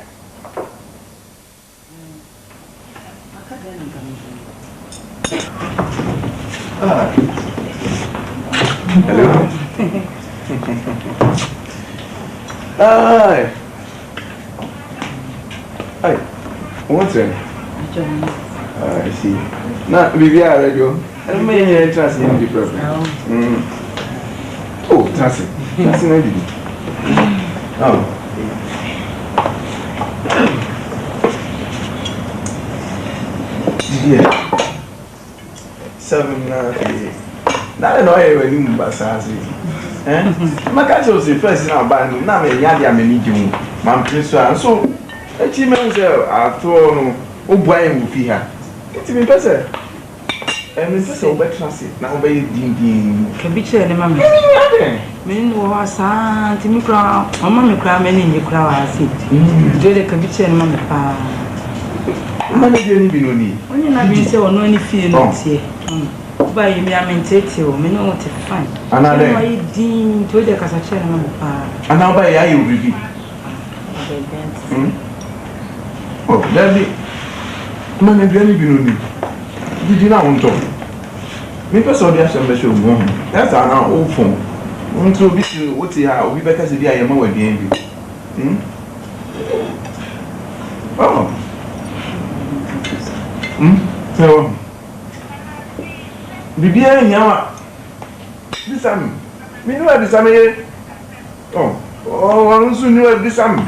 Speaker 4: Hello. Hi. Hi. What's it? I see. Now, we are radio. I may trust in the problem. Oh, trust it. Trust in it. Oh. Yeah. 7 now I know when you Bassasi. My cat was the first in our band. Now, I need you. My prince, so a chimney, I told no, oh, boy, with her. It's me, person. me so better say na obey ding
Speaker 5: ka bi chere ne mama me no wa san ti mi kra mama me kra me ni kra wa ase de ka bi chere ne mama pa
Speaker 4: mama de ni bi no ni
Speaker 5: onye na bi se ono ni fie no tie ba yi mi amentete o me no te fine
Speaker 4: ana de
Speaker 5: why din to de ka sa chere ne mama pa
Speaker 4: ana ba ya you bibi oh daddy mama de ni bi no ni didi na wonto me person dey asem show go that's an old phone unto bi ti what ya obi better say dia ma wa bien bi oh so bibi e nyawa bisam me no e bisam ye oh nsu ni e bisam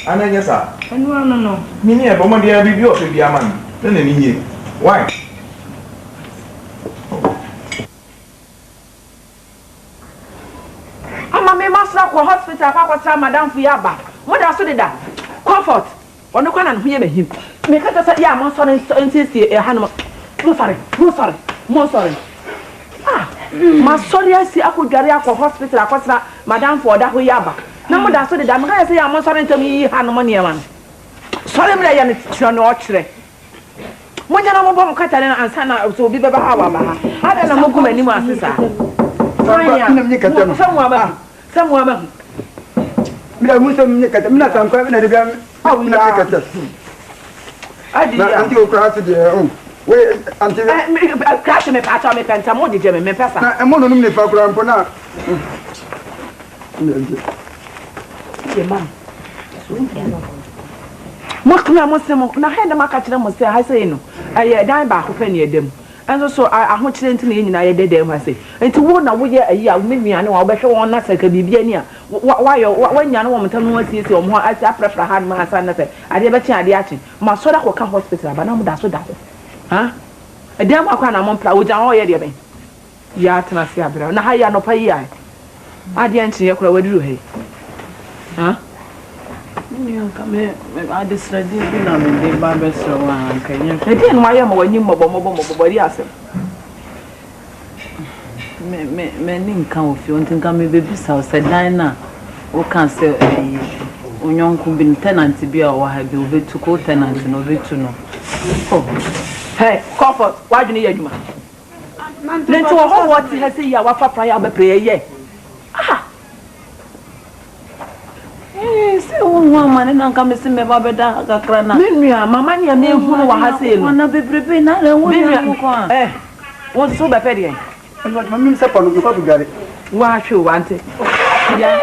Speaker 4: ananya sa
Speaker 5: no
Speaker 4: me ni e bo mo dia bibi o fe bia man na ni nye why
Speaker 9: Ko hospital kwa kwa madam fu ya ba mo da so de da comfort ono kwa na hu ye behim me ka ta ya mo sorry insist e ha no mo sorry ma sorry asi akudware akwa hospital akwatra madam fu oda hu ya ba na mo da so de da me ka say ya mo sorry ntam yi ha no mo ne man sorry me ya ne tiro no okire mo nya na mo bo mo ka ta ne ansa na so bi beba ha wa ba ha ada na mo gu mani mo asesa Samuel,
Speaker 10: bila musa mnyekata mina tamka mina dibia au mnyekata anti okrasi de we anti
Speaker 9: crash me pata me penta mo dije me pesa
Speaker 10: na mo no me fa kura mpo na
Speaker 9: ye mam mo kuna mo se mo na henda maka kire mo se ha se no aye dan ba ko fa ne edem enso so aho kire nti na nyina ye dede ma se enti wo na wo ye ayi a me nuane wa obehwe won na saka bibia ni a wa nya no wo mtam no asiesie o mo ati aprefra han ma asa na se ade be chi ade achi ma so da ko ka hospital ba na mo da so da ho ha edem akwa na mo mpla wo jan ho ye de ben ya tena se abra na ha ya no pa yi a ade anchi ye kura waduru he ha
Speaker 3: ni ka me adisradi bi na me de ba be so wa kanya
Speaker 9: ede no aye mo wani mo ri asem
Speaker 3: me ni nkan ofi on tinka me bebi sa o se dan na o kan se onyonku bi tenant bi a o ha bi obetu ko tenant no obetu no
Speaker 9: oh hey comfort why do you need aduma lento ho what he say ya wa fa prayer be pray ye
Speaker 3: se o nwa mane na nka me se me ba be da kakra na
Speaker 9: me nua mama ni me hunu wa ha se no
Speaker 3: na bebrebe na le won ko
Speaker 9: won so be pe de
Speaker 10: mami se pa no ko bugare
Speaker 9: wa hwe wante ya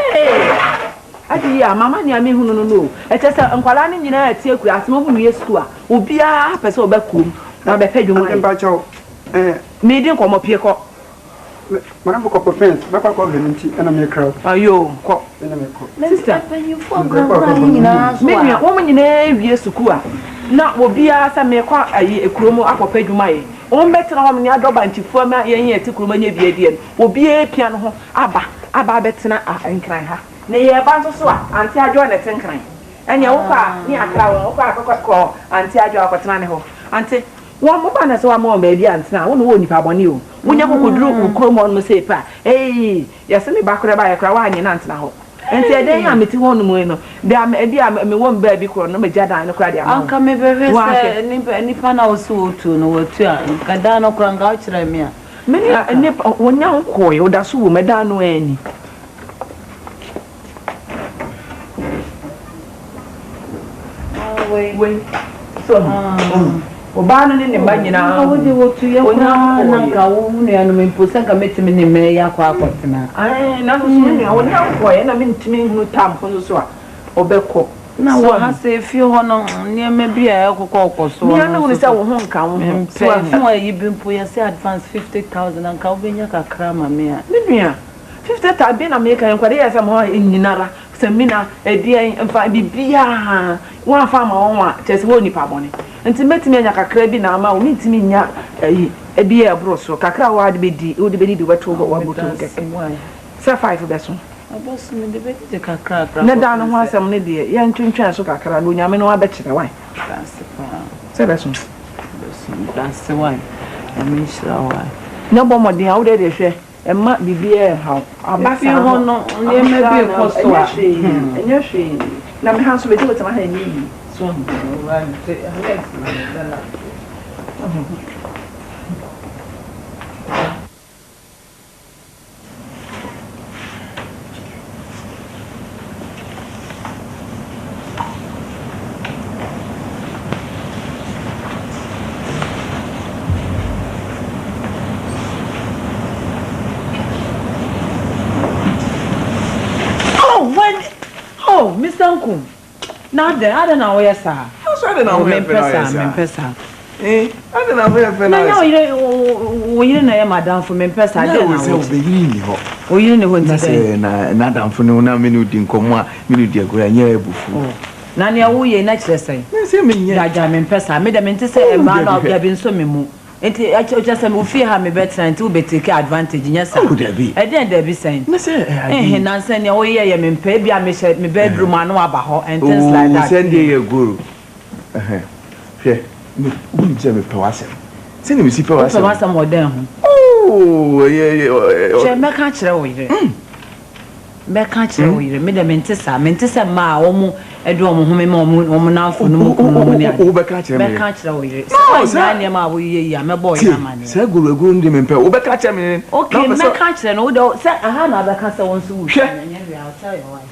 Speaker 9: ati ya mama ni me hunu no e che se nkwala ni nyina ati akura asemo bu ye school a obi a pese obakum na be pe dwuma
Speaker 10: mpa chawo
Speaker 9: me din ko mo pie ko
Speaker 10: mana mo ko fence ba kwa ko nti na me crowd
Speaker 9: ayo ko
Speaker 10: na me ko
Speaker 9: sister
Speaker 3: you for nyina so
Speaker 9: me nua wo nyina wie school a na obi a sa me kwa ayi ekuromo akopa dwuma ye on betra ho me adoba ntifo ma yen ye tikuroma nya biadie no obi e pia no ho aba betra nkran ha na ye ba nso so a anti adwo na tenkran enya wo kwa ni akra wo kwa akokko anti adwo akotena ne ho anti wo mo ba na so wa mo ba bia antina wo no wo nipa bone o wonya kokoduru ukromo no se pa yese me ba kora ba ye kra wa anyi na antina ho enti eden ya meti ho no mu no bia me wo mba bi kro no me jada no kra dia ma
Speaker 3: anka me bebe se nipa na osu otu no watu a kada no kra nga kire me a
Speaker 9: me ni wonya nko ye oda so wo me da no ani we so obano ni ne banyina
Speaker 3: wo de wotu ye kwa na nka wo nu ya no me posa nka metimi ne me ya kwa akotena
Speaker 9: na so ni wonya nko ye na me ntimi hunu tam ho so a obekọ
Speaker 3: na wo ha se fi ho no ne me bia ekokọ so
Speaker 9: no na wo se wo ho nka wo
Speaker 3: so fun ayi bi mpo ya se advance 50,000 nka wo benya kakra ma me a
Speaker 9: me bia 50,000 bi na me kan kwade ya se mo nyinara semina edie mfa bibia wa fa ma won wa tese wo nipa bone nti metimi anya kakra bi na ama wo ntimi nya ebi e bro so kakra wa de bedi wo de bedi de weto wa boto keke se 5 beso
Speaker 3: abosu me de bedi de kakra
Speaker 9: na da no ho asem ne de ye ntwentwan so kakra no nyame no wa be kire wan se beso
Speaker 3: that's why I'm sure.
Speaker 9: No more than how they share. And might be beer how.
Speaker 3: If you want no, there may be a cost to us.
Speaker 9: And your shame. Now, my house will do it. I need.
Speaker 3: So, Mr. Uncle. Now then, I don't know where sir.
Speaker 4: How's I don't know where
Speaker 3: Pesa.
Speaker 4: I don't know where Pesa.
Speaker 3: No, you know, madam for me Pesa. I don't know. Oh, you know what to say.
Speaker 4: Na down for no minute in Comma, minute dear Grania Buffo.
Speaker 3: Nanya, we next say.
Speaker 4: Say me,
Speaker 3: Jam Pesa. Made them to say a man of having so many. And I just am fear have me better and to be take advantage. Yes, I would be. I didn't there be saying. And Nancy, oh, yeah, I'm in baby. I miss my bedroom. I know about and things like that.
Speaker 4: Send you a guru. Here, wouldn't tell me Pawasam. Send me see Pawasam
Speaker 3: more than.
Speaker 4: Oh, yeah,
Speaker 3: I can't show you. I can't show you. Made a mentissa, ma, almost. I do home now for no
Speaker 4: overcatch. I
Speaker 3: can't show you. No, we am a boy.
Speaker 4: Say, go good him and pay overcatch me.
Speaker 3: Okay, I can't say no, I had another cancer once. I'll tell you why.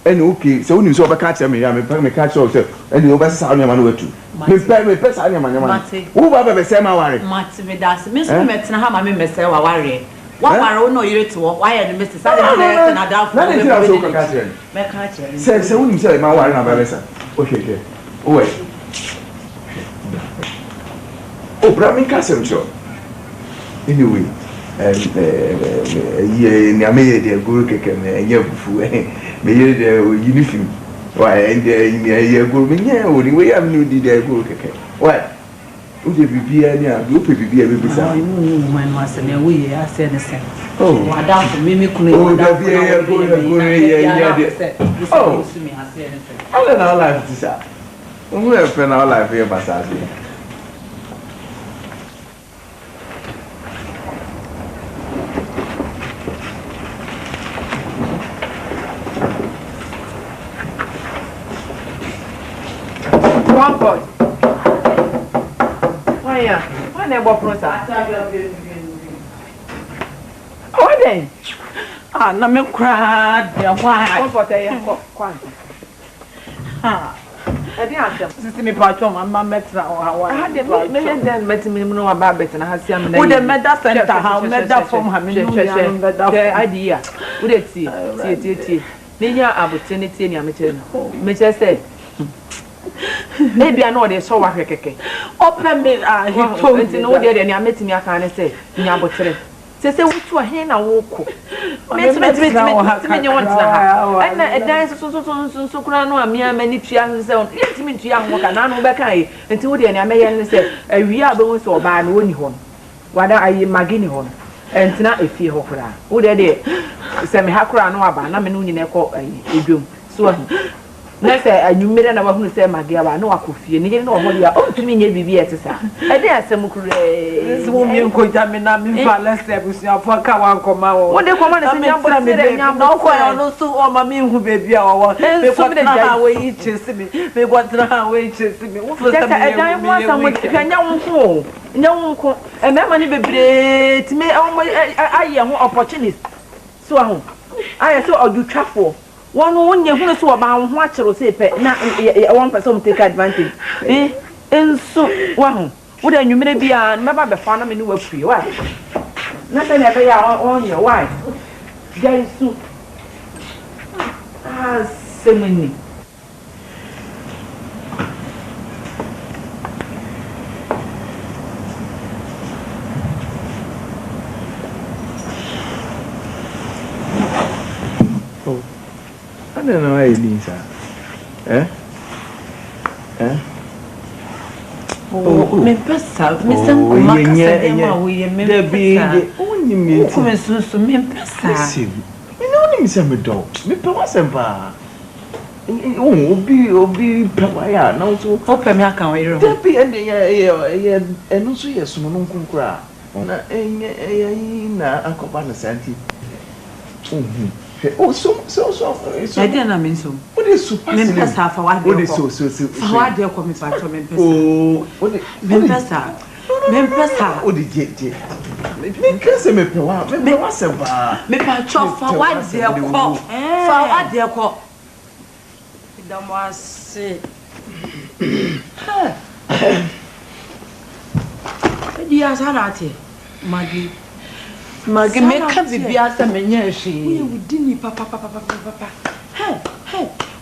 Speaker 4: And okay, so when you saw overcatch me, I'm a catch yourself, and the oversaw your man with you. Miss Perry, Pess, I am my man. Who ever say my worry?
Speaker 3: Matty, Miss Metzenham, I miss her worry. What I don't know you to why are the Mr. Saturday and I doubt
Speaker 4: Say, so when you say my wife, okay. Oh, wait. Oh, Brammy Castle, sure. Anyway, I made a guru cake and a year before, made a uniform. Why, and a guru, yeah, only way I knew the guru cake. Why? Would you be any of you? Be a baby, sir.
Speaker 3: My master, we are saying the same.
Speaker 4: Oh,
Speaker 3: I doubt the mimic.
Speaker 4: Oh, that be a good. Oh, I don't know life, sir. We have spent our life here, Bassasi.
Speaker 9: One point. Why never process? Oh, then.
Speaker 3: Ah, no, me cried. Why?
Speaker 9: Comfort a ah. I didn't
Speaker 3: me patron, my metra or how I had
Speaker 9: then met me no about better and I had some.
Speaker 3: Would the meta center how met that from him? The idea. Would it see? Near opportunity in your meeting. Mr. said. Maybe I know they saw what keke. Open me, he told me no there and I met me. I can't say, Yabotre. Say, which were hen and walk. Miss, you want to and a dance so crown or mere many trials. Let me to young work and I know back until the I may say, we are going to buy an only home. Whether I am Magini home and not a fear of her. Would I dare? Semi Hakra no about Namin in a call a doom. So. Let's say you made an who say my dear, no, I could feel you know what you are all to me, maybe at I dare some this woman could have been less than for Kawan Comma. What they command no so all my mean who baby or way each me. They want to chase me. No, and that money be to me. I am opportunist. So I saw you travel. One year who saw about what you say, one person take advantage. And so, wow, would you maybe never be found a new free? Why? Nothing ever on your wife. There is so. Ah, so many.
Speaker 4: I don't know how it is,
Speaker 3: Oh, me pesa, me sanku makasa we me
Speaker 4: only me
Speaker 3: so me pesa.
Speaker 4: Me no me say me dog. Me pe wasempa.
Speaker 2: obi pamaya na so
Speaker 5: open me Akan we ro
Speaker 2: be and no so yes no nkunkura na na akoba na santi oh so
Speaker 5: I didn't know me so
Speaker 2: what is super
Speaker 5: me pesa fa wa de
Speaker 2: so
Speaker 5: fa wa de ko me pa to me pesa
Speaker 2: oh what
Speaker 5: me pesa
Speaker 2: o de je me kase me pe wa se ba
Speaker 5: me pa cho fa wa de ko fa wa de ko damwase dia sanate magi meka bibia sa menya hwe we dini papa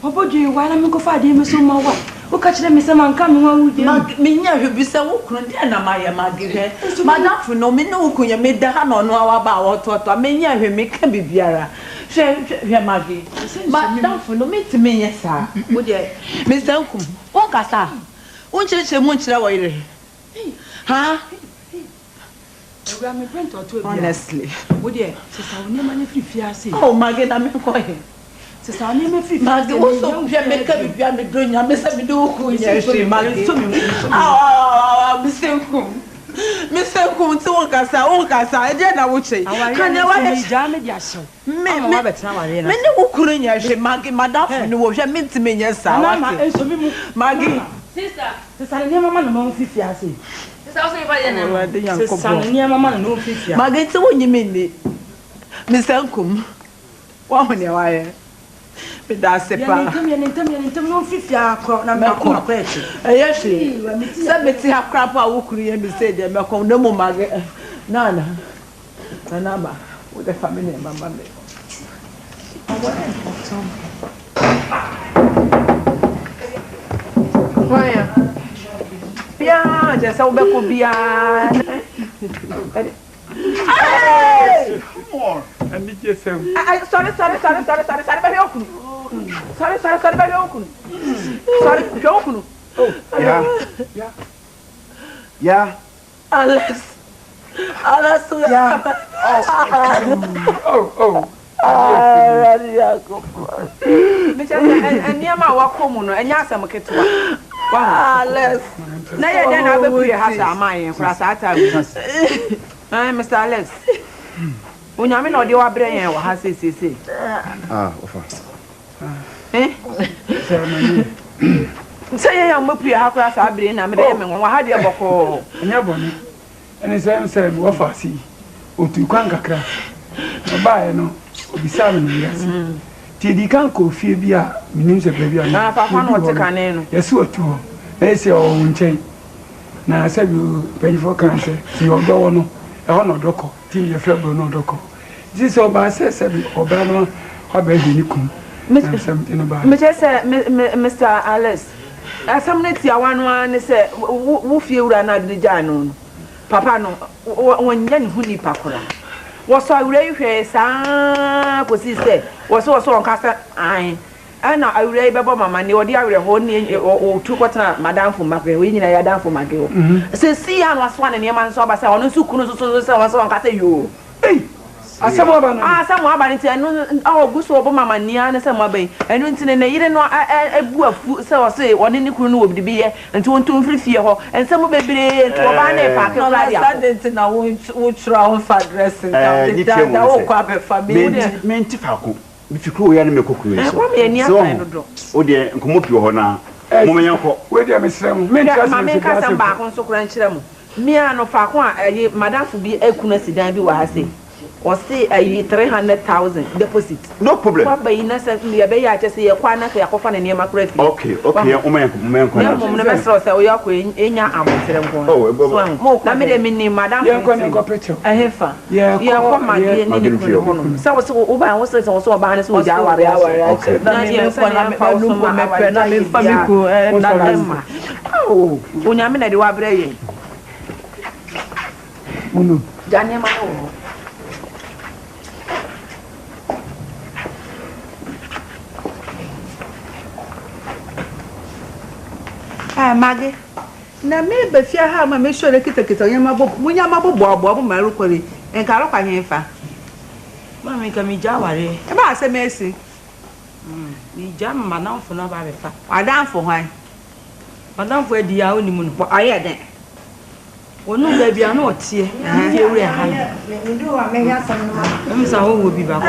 Speaker 5: obodu wa na me ko fa de me so ma wa o ka kire me se man ka me wa wudi menya hwe bi se wo kunu de na maye magi he madam fu no me no kunya me da ha no no wa ba wo to menya hwe me ka bibiara hwe magi madam fu no me ti menya sa wo de me sankum won ka sa won chire mu chire wo ire ha honestly wo de sisa woni ma ne frifia se oh magi na me ko he sisa woni me frifia magi wo so hwe me ka bibia me do nya me se me do ku nya hwe magi so me me senkum ti won kasa e je na wo chei kan ya wa he ja me dia hyew me wa betra wa re na me ne wo kuru nya hwe magi madam ni wo hwe me ntime nya sa wa ma e so mi mu magi sister ne mama na mo frifia se so you buy na so ni mama na no fifia mageti wonyi me ni sankum wa ho ne wa ye me da sepa ntem no fifia akro na me ko akweti eye hwe se beti akra pa wo kuru ye me say de me ko na mo mage na ba wo de family mama me Waya Bia, just how back will be.
Speaker 10: Come on, I need you some.
Speaker 9: Sorry,
Speaker 10: Yeah.
Speaker 9: Alex,
Speaker 10: Oh.
Speaker 9: And near my walk home, and Yasam Ketua. Alex, na ye den abebu ye hasa amaye krasa ata Mr. Alex. Onyame na odi wa bre yen wa ha sesese.
Speaker 10: Ofa.
Speaker 9: Say ye am mapu ye ha krasa abre na me de me wa ha de boko.
Speaker 10: Enya boni. Ene say wo fa si. Otu kwan kakra. Ba ye no, obisa me no yasi. Ti di kan ko fie bia minim se bia
Speaker 9: na papa no te kane no
Speaker 10: yesu otu ho na ese o nchen na se bi penfo kan se ti odo no e ho no doko ti ye febro no doko ji se oba se bi obra no oba di ni kum
Speaker 9: Mr. Alex asamne ti awanu an se wo fie wura na de ja no papa no wonya ni huni pakora was I really sa kosi se was on kasa ai ana awure bebo mama ni odi awure ho ni o tu kwata madam fu makwe we nyina ya dan fu makwe se si ya no aswa ne man so ba se ono su kunu so was on kasa yo
Speaker 10: asamo aba no
Speaker 9: asamo aba ni ti enu guso obo mama ni an se mo ben enu ntine ne yire no ebu afu se o se oni ni kunu no obi bi ye nti won tun frifie ho ensemo bebre nti oba na e pa ke radio
Speaker 3: standing na wo chura on fa dressing da wo kwa be family
Speaker 4: me nti fa ko bi fikru ya na me kokuru so
Speaker 9: ko me ni asan no do
Speaker 4: o de nkomo pio ho na mo me yanko
Speaker 10: we de me srem me
Speaker 9: nti kasa ba ko so kura nkyere mu me ano fa ko a madam fu bi ekuna sidan bi wa ha se or say 300,000 deposit.
Speaker 4: No problem.
Speaker 9: Papa, you know, say be ya just say kwa na ka yakofa na niam akra fi.
Speaker 4: Okay, umenko.
Speaker 9: Na mo na be so say o yakọ enya amotere nko.
Speaker 4: Oh,
Speaker 9: na me de me madam.
Speaker 10: Ya ko na go picture.
Speaker 9: Ehefa. Ya ko ma de ni ni ko no. Say o ba wo say so ba na so ja aware. Na ye ko na me no ko me pe na me fa me ko na dem. Oh, onya me na de wa bre ye.
Speaker 10: Munu.
Speaker 9: Janye ma no. Maggie, na me be fia ha ma me sure kita nya mabo munya mabo bo ma rukori en ka ro kwa nyefa ma me ka mi ja ware e ba se mesi
Speaker 5: Ni jam manamfo na ba befa.
Speaker 1: Adamfo hwan.
Speaker 5: Manamfo adi ya oni mu no.
Speaker 1: Aye den.
Speaker 5: Onu ba bia na otie. Tie wure ha.
Speaker 1: Ndu wa me ya sam no.
Speaker 5: Emsa wo wo bi ba ko.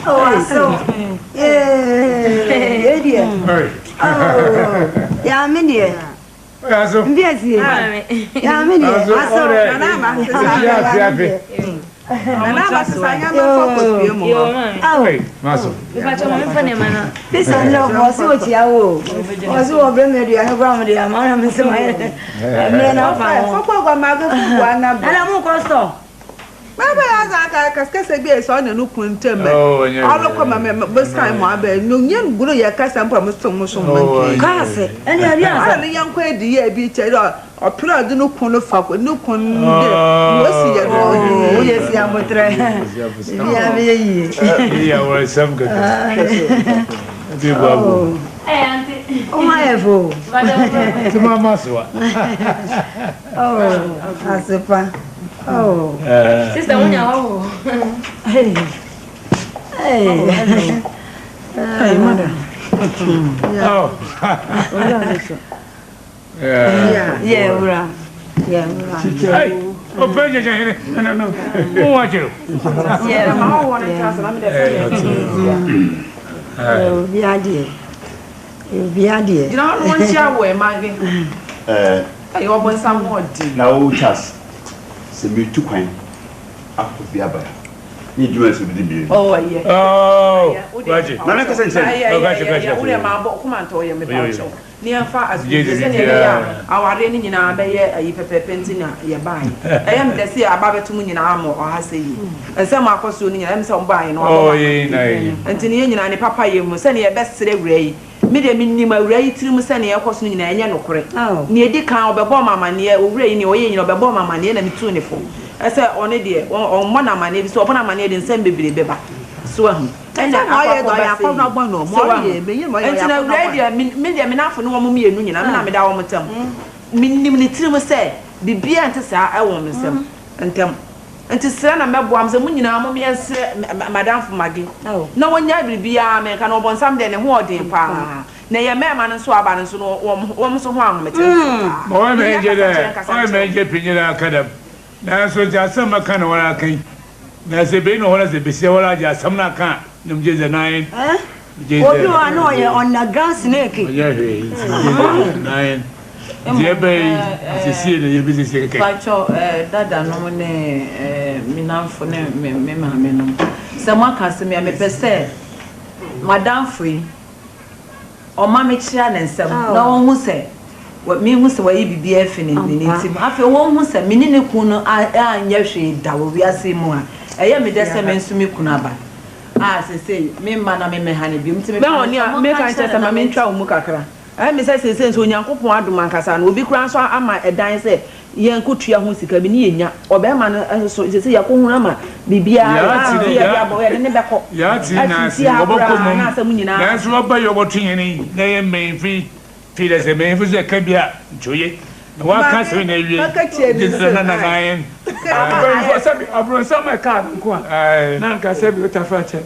Speaker 1: Oh, so. Yeah.
Speaker 10: Hey.
Speaker 1: Oh. Ya me die.
Speaker 10: Aso.
Speaker 1: Mbiasi. Ya me die. Aso. Na ma. Nana basanya no focus pie mo.
Speaker 10: Hey, maso.
Speaker 11: Ifa chama me fane mana.
Speaker 1: This is love was what you are. Was what bring me the ground the amount of some. Me na fa. Foko kwa mago kwa na. Ana mu kosto. Baba azaka kaskase bi eso na no kuntem. All ko ma best time mo aba no nyen guru ya kasa mpa mo so manke. Kase. Eni ari asa. Ana yan kwa di ya bi che opera de no kun no fa no kun de. Wo si ya no. Wo yes ya motre. Ya bi yi.
Speaker 2: Yeah, well, some good. Be babu.
Speaker 11: Hey, auntie.
Speaker 1: Oh my evo.
Speaker 2: To mama so.
Speaker 1: Oh, asepa. Oh.
Speaker 11: Sister Munya ho.
Speaker 1: Hey. Hey.
Speaker 5: Hey, mother.
Speaker 2: Oh. Yeah.
Speaker 1: Yeah, Obra. Yeah, Obra.
Speaker 2: Hey. Oh, Benja here. No. Who want you?
Speaker 1: Yeah,
Speaker 9: I want to tell them that.
Speaker 1: Oh, be idea. You be idea.
Speaker 9: You know, once you are Maggie. I open some more.
Speaker 4: Now, Chas. Se me tu kwan akọ bi aba ni dwuma se bi bi
Speaker 9: Oh yeah.
Speaker 2: Oh, Raji.
Speaker 4: Na ka sense
Speaker 9: Gachi. Ule ma bo kuma nto ye me pa cho. Ni afa as bi se ne ya aware ni nyina be ye ayi pepepe nti na ye bai. Eyam de se aba betum nyina amo o ha se yi. Ese ma akoso ni nyina em se on bai no.
Speaker 2: Oh, ye na ye.
Speaker 9: Nti ni nyina ni papa ye mu se ne ye besere wura yi. Me de minnim awura yi tirim se ne ye koso ni nyina enye nokore. Ni edi kan obebo mama ne owura yi ni oye nyina obebo mama ne na mitu ne fo. Ese one de on mo na mane bi so obona mane de nsem bebere beba. So ahu.
Speaker 1: Enda oye do ya ko no gbon no mo ye me yin mo ya.
Speaker 9: Nti na awura de me de me na afo no wo mo mienu nyina me na me da wo mo tam. Minnim ni tirim se bibia ante sa e wo mo nsem. Ntem. Nti sira na mebo am se mu nyina mo me ensre madam fo magi. Na wonya bibia me ka no bonsam de ne ho odin pa. Na ye mema no so aba no so no wo mo so ho ahomete.
Speaker 2: Mo me je de. O me je pinyira akadam. Na so ja sama kana wala kai. Na se be no wala se be se wala ja samna kan. Nim je ze 9.
Speaker 1: Obi wa no ye on na ground snake.
Speaker 2: Yeah, 9. Je be se ne ye bi se kai.
Speaker 3: Pacho dada no ne minamfo ne me ma me no. Se mo aka se me pese madam free. O ma me chia ne nsem. Na won hu se me hu se wa yi bibia fini ni tim. Afi won hu se mini ne kun no anya hwe da wo wiase mu a. Eye me de se me nsu me kun aba. Se me ma na me ha ne bi mtime.
Speaker 9: Me oni a me kan se ma me ntwa wo mu kakra. Me se so nyankopon adom ankasa na obi kura so ama edan se ye nkotua ho sika bi ni yenya obema no so se ya ko hu ama bibia ya bo ye ne beko
Speaker 2: ya ti na se oboko mo na so oba yo botunye ni na ye me fi de se me fi se ka bia joye wa ka se na wie na na yen
Speaker 10: abro sama ka nko a na nka se bi utafa che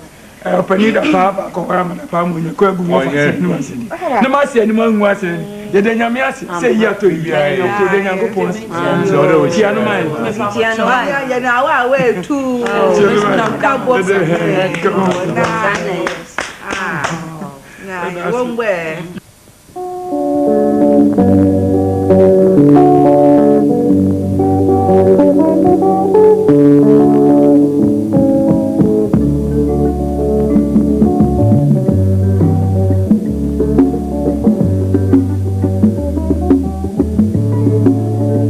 Speaker 10: opani da pa ko ra ma pa mu ko agu mo fa ni ma se ni na ma se ni ma nwu ase ye de nyame ase se ya to yi ya ko de nyango po so do ti anu mai
Speaker 1: Ti anu mai ye na wa tu na ka bo na wo ngwe